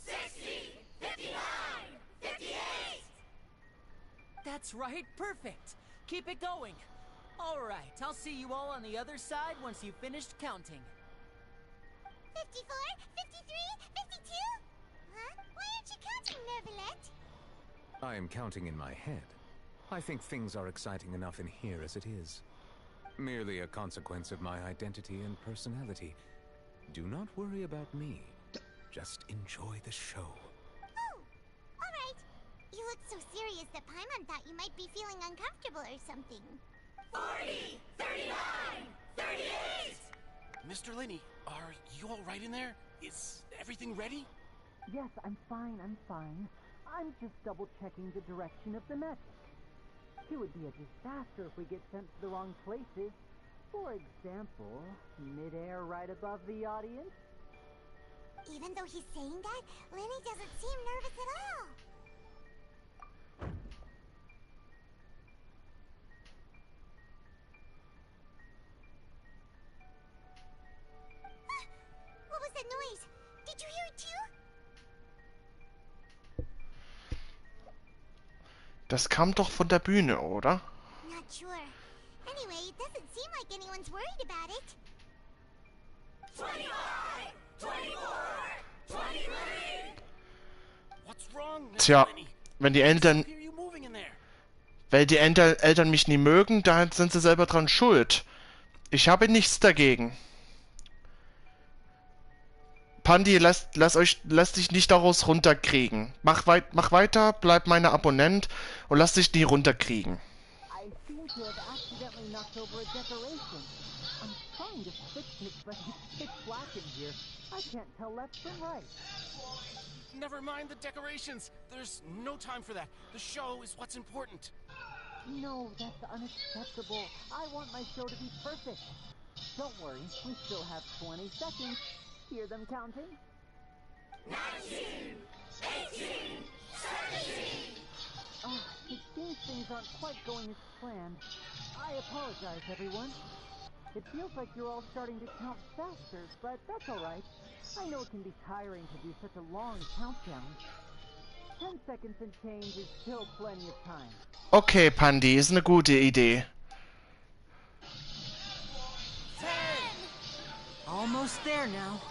60, 59, 58! That's right, perfect. Keep it going. All right, I'll see you all on the other side once you've finished counting. 54, 53, 52? Huh? Why aren't you counting, Nervös? I am counting in my head. I think things are exciting enough in here as it is. Merely a consequence of my identity and personality. Do not worry about me. Just enjoy the show. Oh, alright. You look so serious that Paimon thought you might be feeling uncomfortable or something. 40, 39, 38! Mr. Linney, are you all right in there? Is everything ready? Yes, I'm fine. I'm just double-checking the direction of the magic. It would be a disaster if we get sent to the wrong places. For example, mid-air right above the audience. Even though he's saying that, Lenny doesn't seem nervous at all. What was that noise? Did you hear it too? Das kam doch von der Bühne, oder? Not sure. Anyway, it doesn't seem like anyone's worried about it. 25, 24, 23! What's wrong, Tja, Lenny? wenn die Eltern... Hear you moving in there. Weil die Eltern mich nie mögen, da sind sie selber dran schuld. Ich habe nichts dagegen. Pandi, lass dich nicht daraus runterkriegen. Mach weiter, bleib meine Abonnent und lass dich nie runterkriegen. I seem to have accidentally knocked over a decoration. I'm trying to fix it, but it's pitch black in here. I can't tell left from right. Never mind the decorations. There's no time for that. The show is what's important. No, that's unacceptable. I want my show to be perfect. Don't worry, we still have 20 seconds. Hear them counting? 19, 18, 17. It seems things aren't quite going as planned. I apologize, everyone. It feels like you're all starting to count faster, but that's alright. I know it can be tiring to do such a long countdown. 10 seconds and change is still plenty of time. Okay, Pandi, ist eine gute Idee. 10! Almost there now.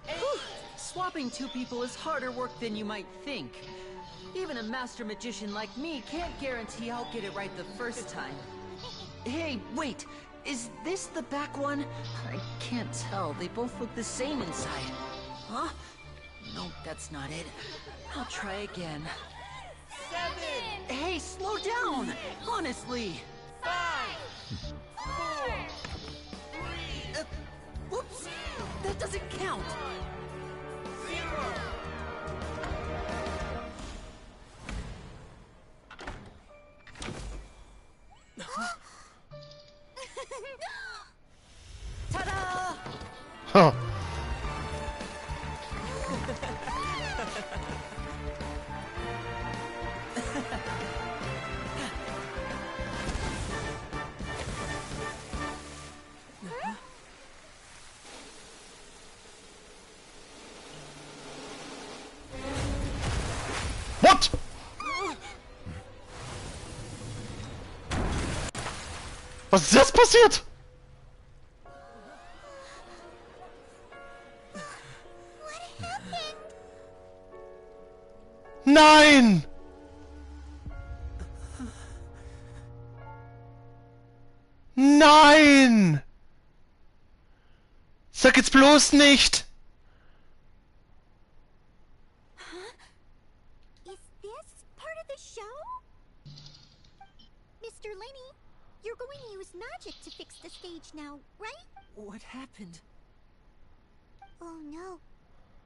Whew. Swapping two people is harder work than you might think. Even a master magician like me can't guarantee I'll get it right the first time. Hey, wait! Is this the back one? I can't tell. They both look the same inside. Huh? Nope, that's not it. I'll try again. 7! Hey, slow down! Honestly! 5! 4! 3! Whoops! That doesn't count! 0! Ta-da! Huh. What? Was ist jetzt passiert? Nein! Nein! Sag jetzt bloß nicht! Is this part of the show? Mr. Linney, you're going to use magic to fix the stage now, right? What happened? Oh no.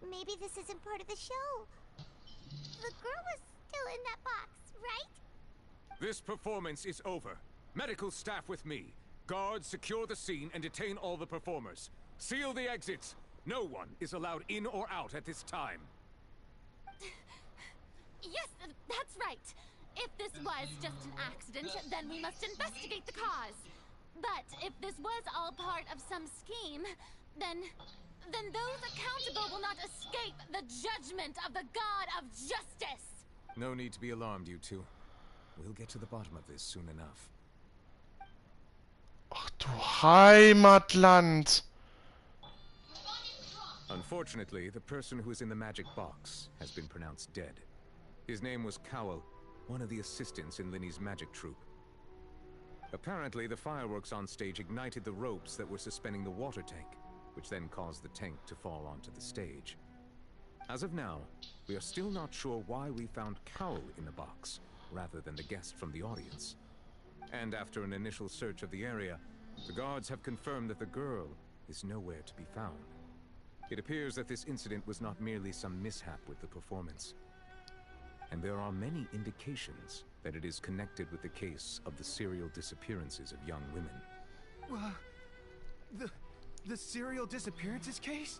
Maybe this isn't part of the show. The girl was still in that box, right? This performance is over. Medical staff with me. Guards, secure the scene and detain all the performers. Seal the exits. No one is allowed in or out at this time. Yes, that's right. If this was just an accident, then we must investigate the cause. But if this was all part of some scheme, then those accountable will not escape the judgment of the God of Justice. No need to be alarmed, you two. We'll get to the bottom of this soon enough. Ach du Heimatland! Unfortunately, the person who is in the magic box has been pronounced dead. His name was Cowell, one of the assistants in Linney's magic troupe. Apparently, the fireworks on stage ignited the ropes that were suspending the water tank, which then caused the tank to fall onto the stage. As of now, we are still not sure why we found Cowell in the box, rather than the guest from the audience. And after an initial search of the area, the guards have confirmed that the girl is nowhere to be found. It appears that this incident was not merely some mishap with the performance. And there are many indications that it is connected with the case of the serial disappearances of young women. The serial disappearances case?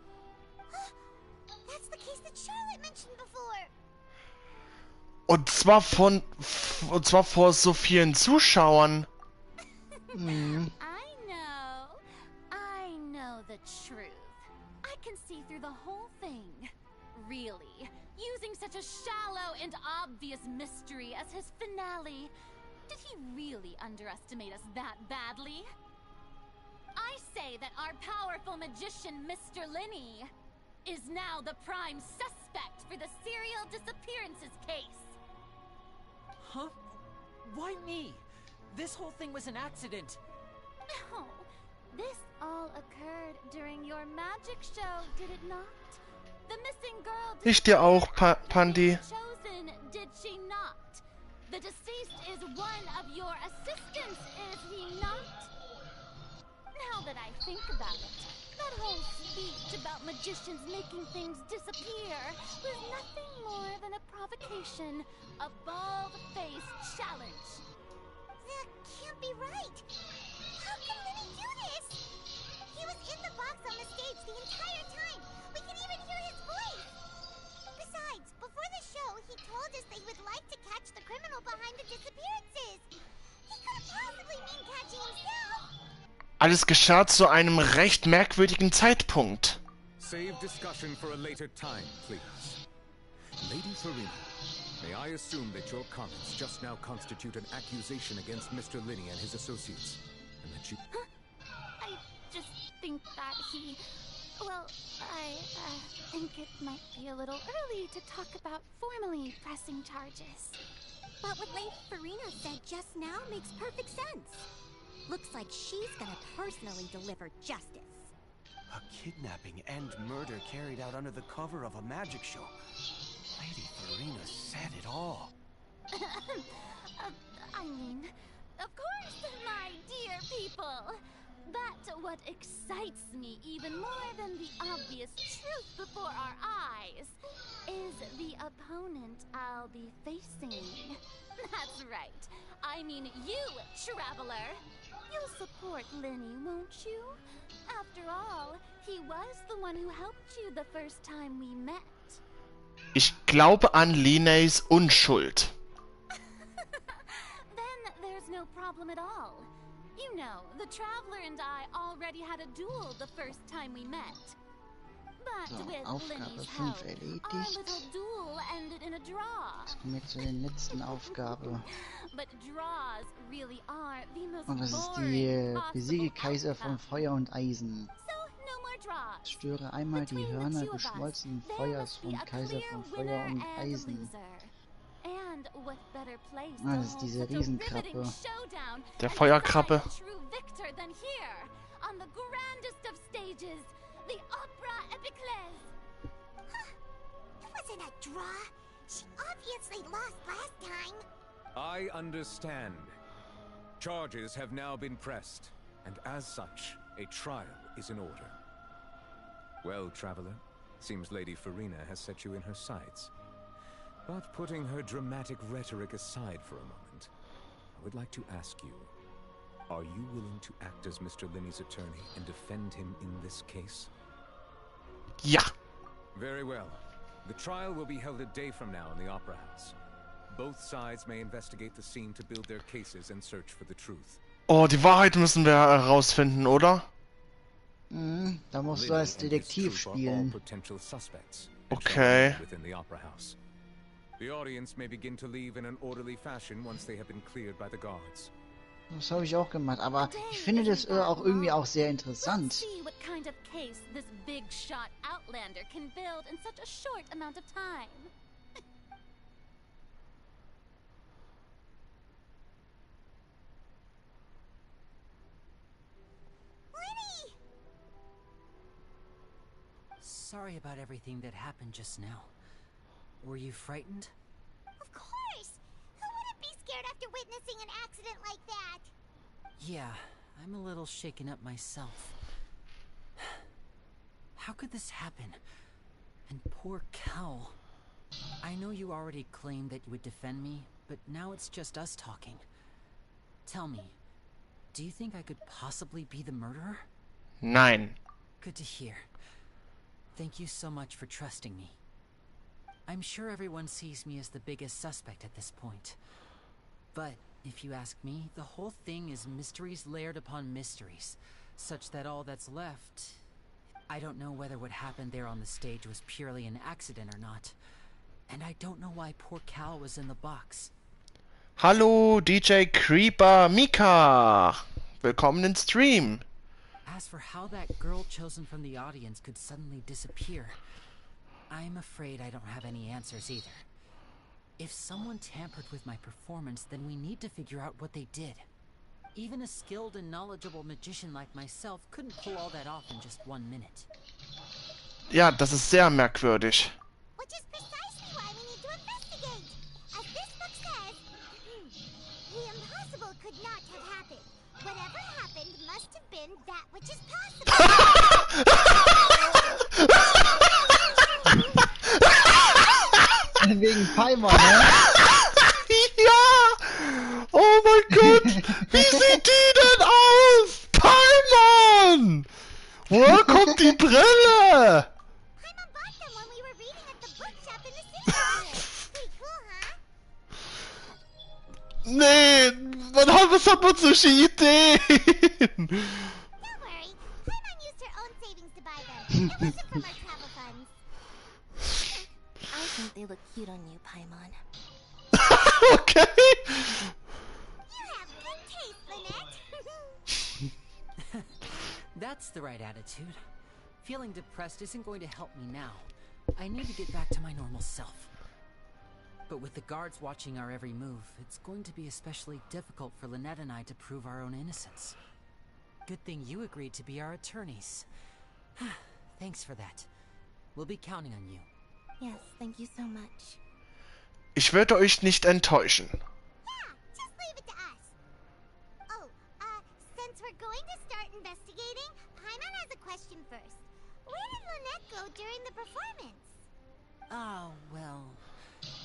That's the case that Charlotte mentioned before. Und zwar vor so vielen Zuschauern. I know the truth. I can see through the whole thing. Really, using such a shallow and obvious mystery as his finale. Did he really underestimate us that badly? I say that our powerful magician, Mr. Linney, is now the prime suspect for the serial disappearances case. Huh? Why me? This whole thing was an accident. No, this all occurred during your magic show, did it not? The missing girl Ich dir auch, Pandi. chosen, did she not? The deceased is one of your assistants, is he not? Now that I think about it, that whole speech about magicians making things disappear was nothing more than a provocation, a bald-faced challenge. That can't be right. How can Linney do this? He was in the box on the stage the entire time. We can even hear his voice. Besides, before the show, he told us that he would like to catch the criminal behind the disappearances. He couldn't possibly mean catching himself. Alles geschah zu einem recht merkwürdigen Zeitpunkt. Save discussion for a later time, please. Lady Farina, may I assume that your comments just now constitute an accusation against Mr. Linney and his associates, and that you... I just think that he... Well, I think it might be a little early to talk about formally pressing charges. But what Lady Farina said just now makes perfect sense. Looks like she's gonna personally deliver justice. A kidnapping and murder carried out under the cover of a magic show. Lady Farina said it all. I mean, of course, my dear people. But what excites me even more than the obvious truth before our eyes is the opponent I'll be facing. That's right. I mean you, Traveler. You'll support Linney, won't you? After all, he was the one who helped you the first time we met. Ich glaube an Linneys Unschuld. Then there's no problem at all. You know, the Traveler and I already had a duel the first time we met. But So, with Aufgabe Linney's 5 help, our erledigt. little duel ended in a draw. Jetzt kommen wir zur letzten Aufgabe. But draws really are the most Und das ist boring die possible Besiege Kaiser von outcome. Feuer und Eisen. So, no more draws. Störe einmal die Between the Hörner two of us, geschmolzenen there Feuers must be von a Kaiser clear von winner Feuer und and a Eisen. loser. And what better place Ah, to das ist hold diese such a riveting Riesenkrabbe. showdown Der and Feuerkrabbe. decide a true victor than here, on the grandest of stages, the Opera Epiclese. It wasn't a draw. She obviously lost last time. I understand. Charges have now been pressed, and as such, a trial is in order. Well, traveler, seems Lady Farina has set you in her sights. But putting her dramatic rhetoric aside for a moment, I would like to ask you, are you willing to act as Mr. Linney's attorney and defend him in this case? Ja. Very well. The trial will be held a day from now in the Opera House. Both sides may investigate the scene to build their cases and search for the truth. Oh, die Wahrheit müssen wir herausfinden, oder? Mhm, da musst du als Detektiv spielen. Okay. Within the Opera House. The audience may begin to leave in an orderly fashion once they have been cleared by the guards. Das habe ich auch gemacht, aber ich finde das auch irgendwie auch sehr interessant. See what kind of case this big shot outlander can build in such a short amount of time. Sorry about everything that happened just now. Were you frightened? Of course! Who wouldn't be scared after witnessing an accident like that? Yeah, I'm a little shaken up myself. How could this happen? And poor Cal. I know you already claimed that you would defend me, but now it's just us talking. Tell me, do you think I could possibly be the murderer? Nein. Good to hear. Thank you so much for trusting me. I'm sure everyone sees me as the biggest suspect at this point. But if you ask me, the whole thing is mysteries layered upon mysteries, such that all that's left... I don't know whether what happened there on the stage was purely an accident or not. And I don't know why poor Cal was in the box. Hallo, DJ Creeper Mika. Willkommen im Stream. As for how that girl chosen from the audience could suddenly disappear, I'm afraid I don't have any answers either. If someone tampered with my performance, then we need to figure out what they did. Even a skilled and knowledgeable magician like myself couldn't pull all that off in just 1 minute. Ja, das ist sehr merkwürdig. Which is precisely why we need to investigate. As this book says, the impossible could not have happened. Whatever happened must have been that which is possible. Wegen Paimon, ne? Ja! Oh mein Gott! Wie sieht die denn aus? Paimon! Woher kommt die Brille? Paimon bought them when we were reading at the bookshop in the city. Pretty cool, huh? Nee, was hat man solche Ideen? Don't worry. Paimon used her own savings to buy them. It wasn't from our travel funds. I think they look cute on you, Paimon. Okay. You have good taste, Lynette. That's the right attitude. Feeling depressed isn't going to help me now. I need to get back to my normal self. But with the guards watching our every move, it's going to be especially difficult for Lynette and I to prove our own innocence. Good thing you agreed to be our attorneys. Thanks for that. We'll be counting on you. Yes, thank you so much. Ich würde euch nicht enttäuschen. Yeah, just leave it to us. Oh, since we're going to start investigating, Paimon has a question first. Where did Lynette go during the performance? Oh, well...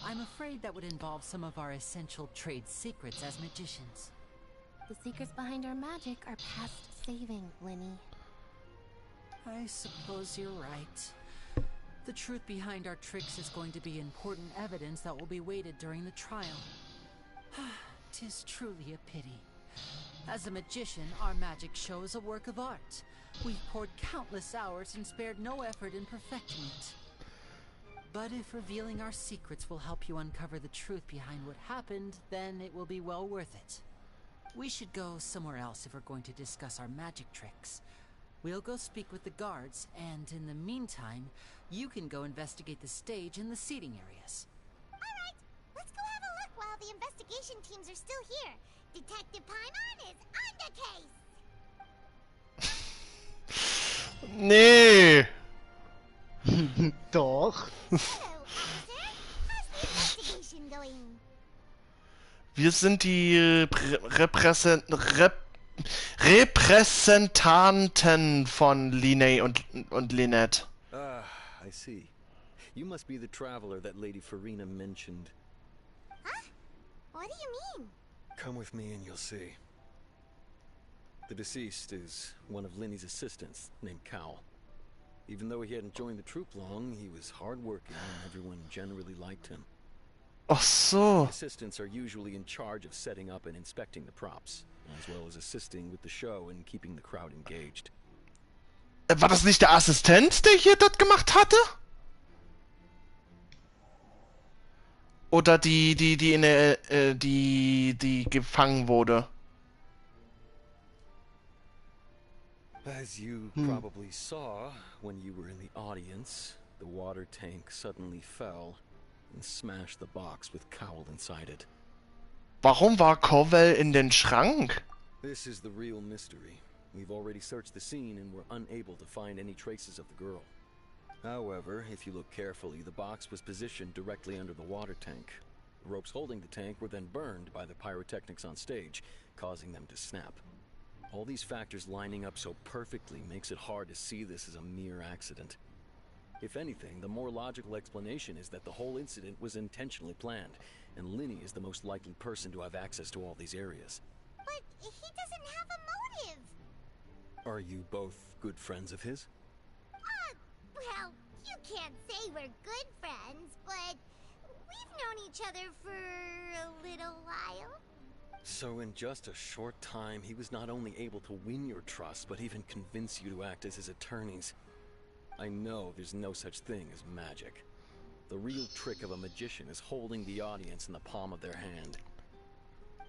I'm afraid that would involve some of our essential trade secrets as magicians. The secrets behind our magic are past saving, Linny. I suppose you're right. The truth behind our tricks is going to be important evidence that will be weighted during the trial. 'Tis truly a pity. As a magician, our magic show is a work of art. We've poured countless hours and spared no effort in perfecting it. But if revealing our secrets will help you uncover the truth behind what happened, then it will be well worth it. We should go somewhere else if we're going to discuss our magic tricks. We'll go speak with the guards, and in the meantime, you can go investigate the stage and the seating areas. Alright, let's go have a look, investigation teams are still here. Detective Paimon is on the case. Nee. Doch. Hello, officer. How's the investigation going? Wir sind die Repräsentanten von Linné und Lynette. Ah, I see. You must be the traveler that Lady Farina mentioned. Huh? What do you mean? Come with me and you'll see. The deceased is one of Linny's assistants, named Cowell. Even though he hadn't joined the troop long, he was hardworking and everyone generally liked him. Ach so. Assistants are usually in charge of setting up and inspecting the props, as well as assisting with the show and keeping the crowd engaged. War das nicht der Assistent, der hier das gemacht hatte? Oder die gefangen wurde? As you probably saw when you were in the audience, the water tank suddenly fell and smashed the box with Cowell inside it. Warum war Cowell in den Schrank? This is the real mystery. We've already searched the scene and were unable to find any traces of the girl. However, if you look carefully, the box was positioned directly under the water tank. The ropes holding the tank were then burned by the pyrotechnics on stage, causing them to snap. All these factors lining up so perfectly makes it hard to see this as a mere accident. If anything, the more logical explanation is that the whole incident was intentionally planned, and Linny is the most likely person to have access to all these areas. But he doesn't have a motive. Are you both good friends of his? Well, you can't say we're good friends, but we've known each other for a little while. So in just a short time, he was not only able to win your trust, but even convince you to act as his attorneys. I know there's no such thing as magic. The real trick of a magician is holding the audience in the palm of their hand.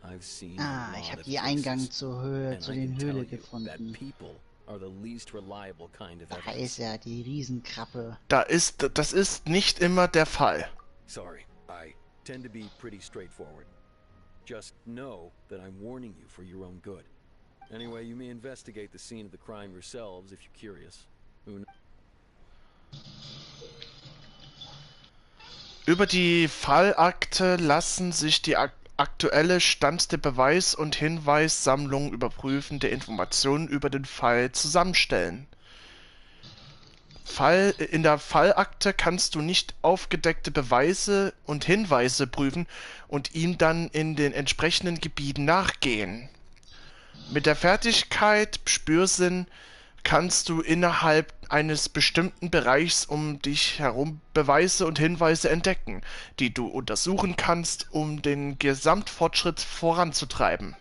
I've seen Ich habe die Eingang zur Höhe, zu den Höhle gefunden. Da ist ja die Riesenkrabbe. Das ist nicht immer der Fall. Sorry, I tend to be pretty straightforward. Just know that I'm warning you for your own good. Anyway, you may investigate the scene of the crime yourselves if you're curious. Über die Fallakte lassen sich die aktuelle Stand der Beweis- und Hinweissammlung überprüfende Informationen über den Fall zusammenstellen. In der Fallakte kannst du nicht aufgedeckte Beweise und Hinweise prüfen und ihm dann in den entsprechenden Gebieten nachgehen. Mit der Fertigkeit Spürsinn kannst du innerhalb eines bestimmten Bereichs um dich herum Beweise und Hinweise entdecken, die du untersuchen kannst, um den Gesamtfortschritt voranzutreiben.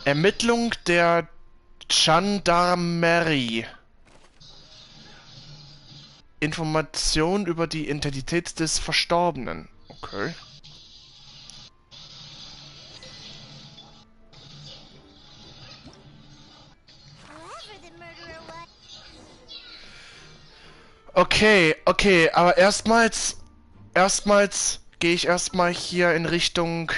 Ermittlung der Gendarmerie. Information über die Identität des Verstorbenen. Okay. Okay, aber erstmals gehe ich erstmal hier in Richtung...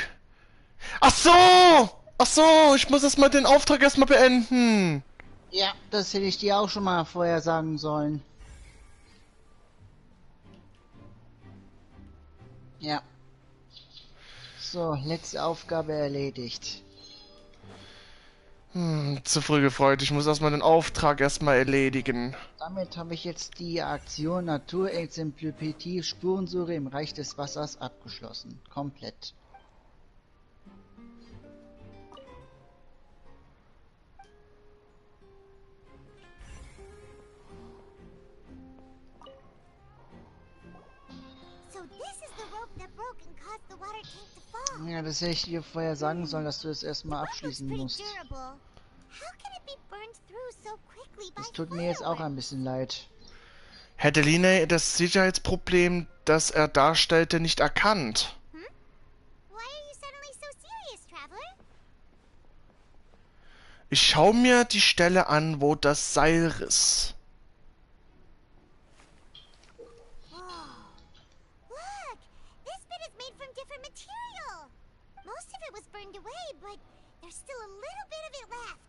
Ach so, ich muss erstmal den Auftrag erstmal beenden. Ja, das hätte ich dir auch schon mal vorher sagen sollen. Ja. So, letzte Aufgabe erledigt. Zu früh gefreut. Ich muss erstmal den Auftrag erstmal erledigen. Damit habe ich jetzt die Aktion Naturenzyklopädie Spurensuche im Reich des Wassers abgeschlossen. Komplett. Ja, das hätte ich dir vorher sagen sollen, dass du es erstmal abschließen musst. Das tut mir jetzt auch ein bisschen leid. Hätte Linné das Sicherheitsproblem, das er darstellte, nicht erkannt? Ich schaue mir die Stelle an, wo das Seil riss. little bit of it left.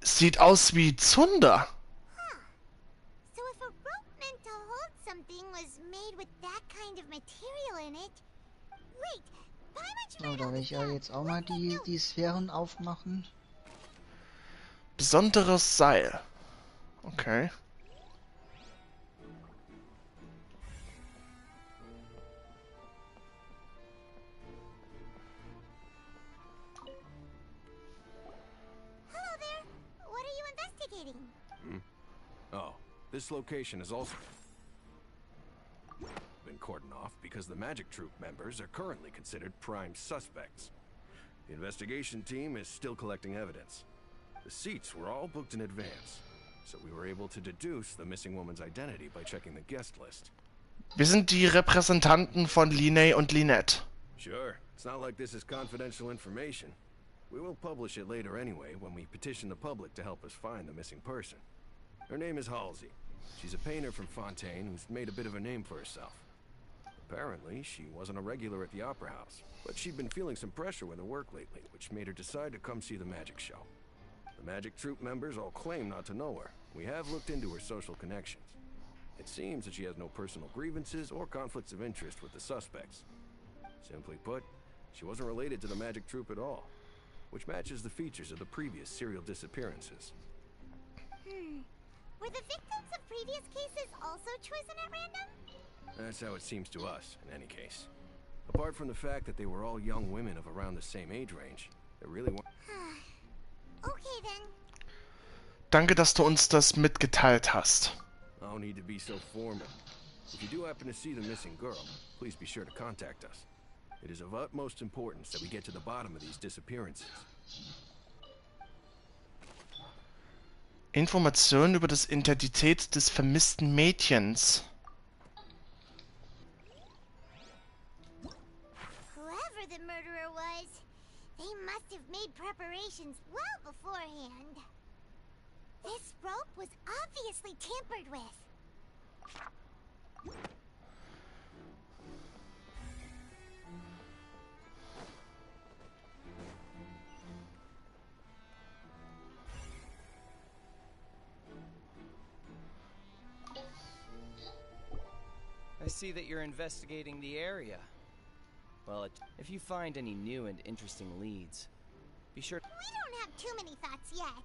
Sieht aus wie Zunder. Huh. So if a rope meant to hold something was made with that kind of material in it... Wait, So, da will ich ja jetzt auch mal die Sphären aufmachen. Besonderes Seil. Okay. Hello there. What are you investigating? Oh, this location is also been cordoned off because the Magic Troop members are currently considered prime suspects. The investigation team is still collecting evidence. The seats were all booked in advance, so we were able to deduce the missing woman's identity by checking the guest list. Wir sind die Repräsentanten von Linnea und Lynette. Sure, it's not like this is confidential information. We will publish it later anyway when we petition the public to help us find the missing person. Her name is Halsey. She's a painter from Fontaine who's made a bit of a name for herself. Apparently, she wasn't a regular at the Opera House, but she'd been feeling some pressure with her work lately, which made her decide to come see the magic show. The Magic Troop members all claim not to know her. We have looked into her social connections. It seems that she has no personal grievances or conflicts of interest with the suspects. Simply put, she wasn't related to the Magic Troop at all, which matches the features of the previous serial disappearances. Were the victims of previous cases also chosen at random? That's how it seems to us, in any case. Apart from the fact that they were all young women of around the same age range, there really weren't... Okay then. Danke, dass du uns das mitgeteilt hast. No need to be so formal. If you do happen to see the missing girl, please be sure to contact us. It is of utmost importance that we get to the bottom of these disappearances. Informationen über das Identität des vermissten Mädchens. Whoever the murderer was, they must have made preparations well beforehand. This rope was obviously tampered with. I see that you're investigating the area. Well, if you find any new and interesting leads, be sure... We don't have too many thoughts yet.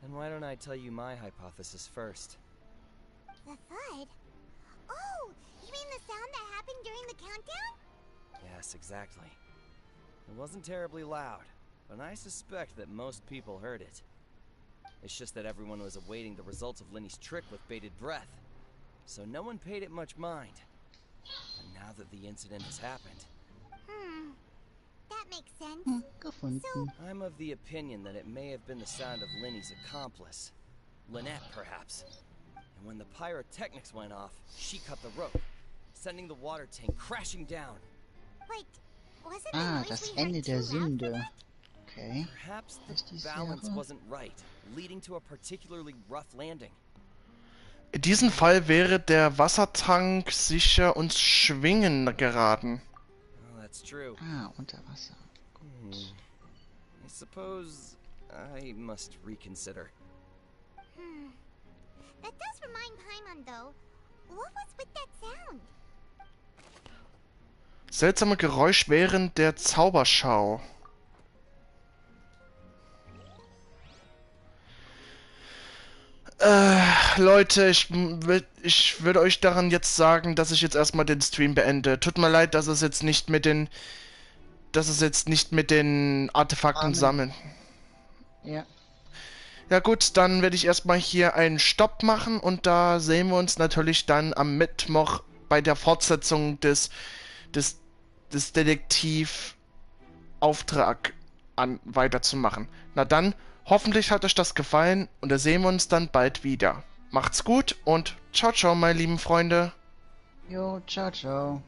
Then why don't I tell you my hypothesis first? The thud? Oh, you mean the sound that happened during the countdown? Yes, exactly. It wasn't terribly loud, but I suspect that most people heard it. It's just that everyone was awaiting the results of Lenny's trick with bated breath, so no one paid it much mind. But now that the incident has happened... That makes sense. Gefunden. I'm of the opinion that it may have been the sound of Lenny's accomplice. Lynette, perhaps. And when the pyrotechnics went off, she cut the rope, sending the water tank crashing down. Wait, wasn't the noise das we heard Ende too der loud for Sünde. that? Okay. Perhaps Ist die the balance Sphäre? wasn't right, leading to a particularly rough landing. In diesem Fall wäre der Wassertank sicher ins Schwingen geraten. Oh, that's true. Unter Wasser. I suppose I must reconsider. That does remind Paimon, though. What was with that sound? Seltsame Geräusch während der Zauberschau. Leute, ich würde euch daran jetzt sagen, dass ich jetzt erstmal den Stream beende. Tut mir leid, dass es jetzt nicht mit den Artefakten sammeln. Ja. Ja gut, dann werde ich erstmal hier einen Stopp machen und da sehen wir uns natürlich dann am Mittwoch bei der Fortsetzung des Detektivauftrag an weiterzumachen. Na dann, hoffentlich hat euch das gefallen und da sehen wir uns dann bald wieder. Macht's gut und ciao ciao, meine lieben Freunde. Jo, ciao, ciao.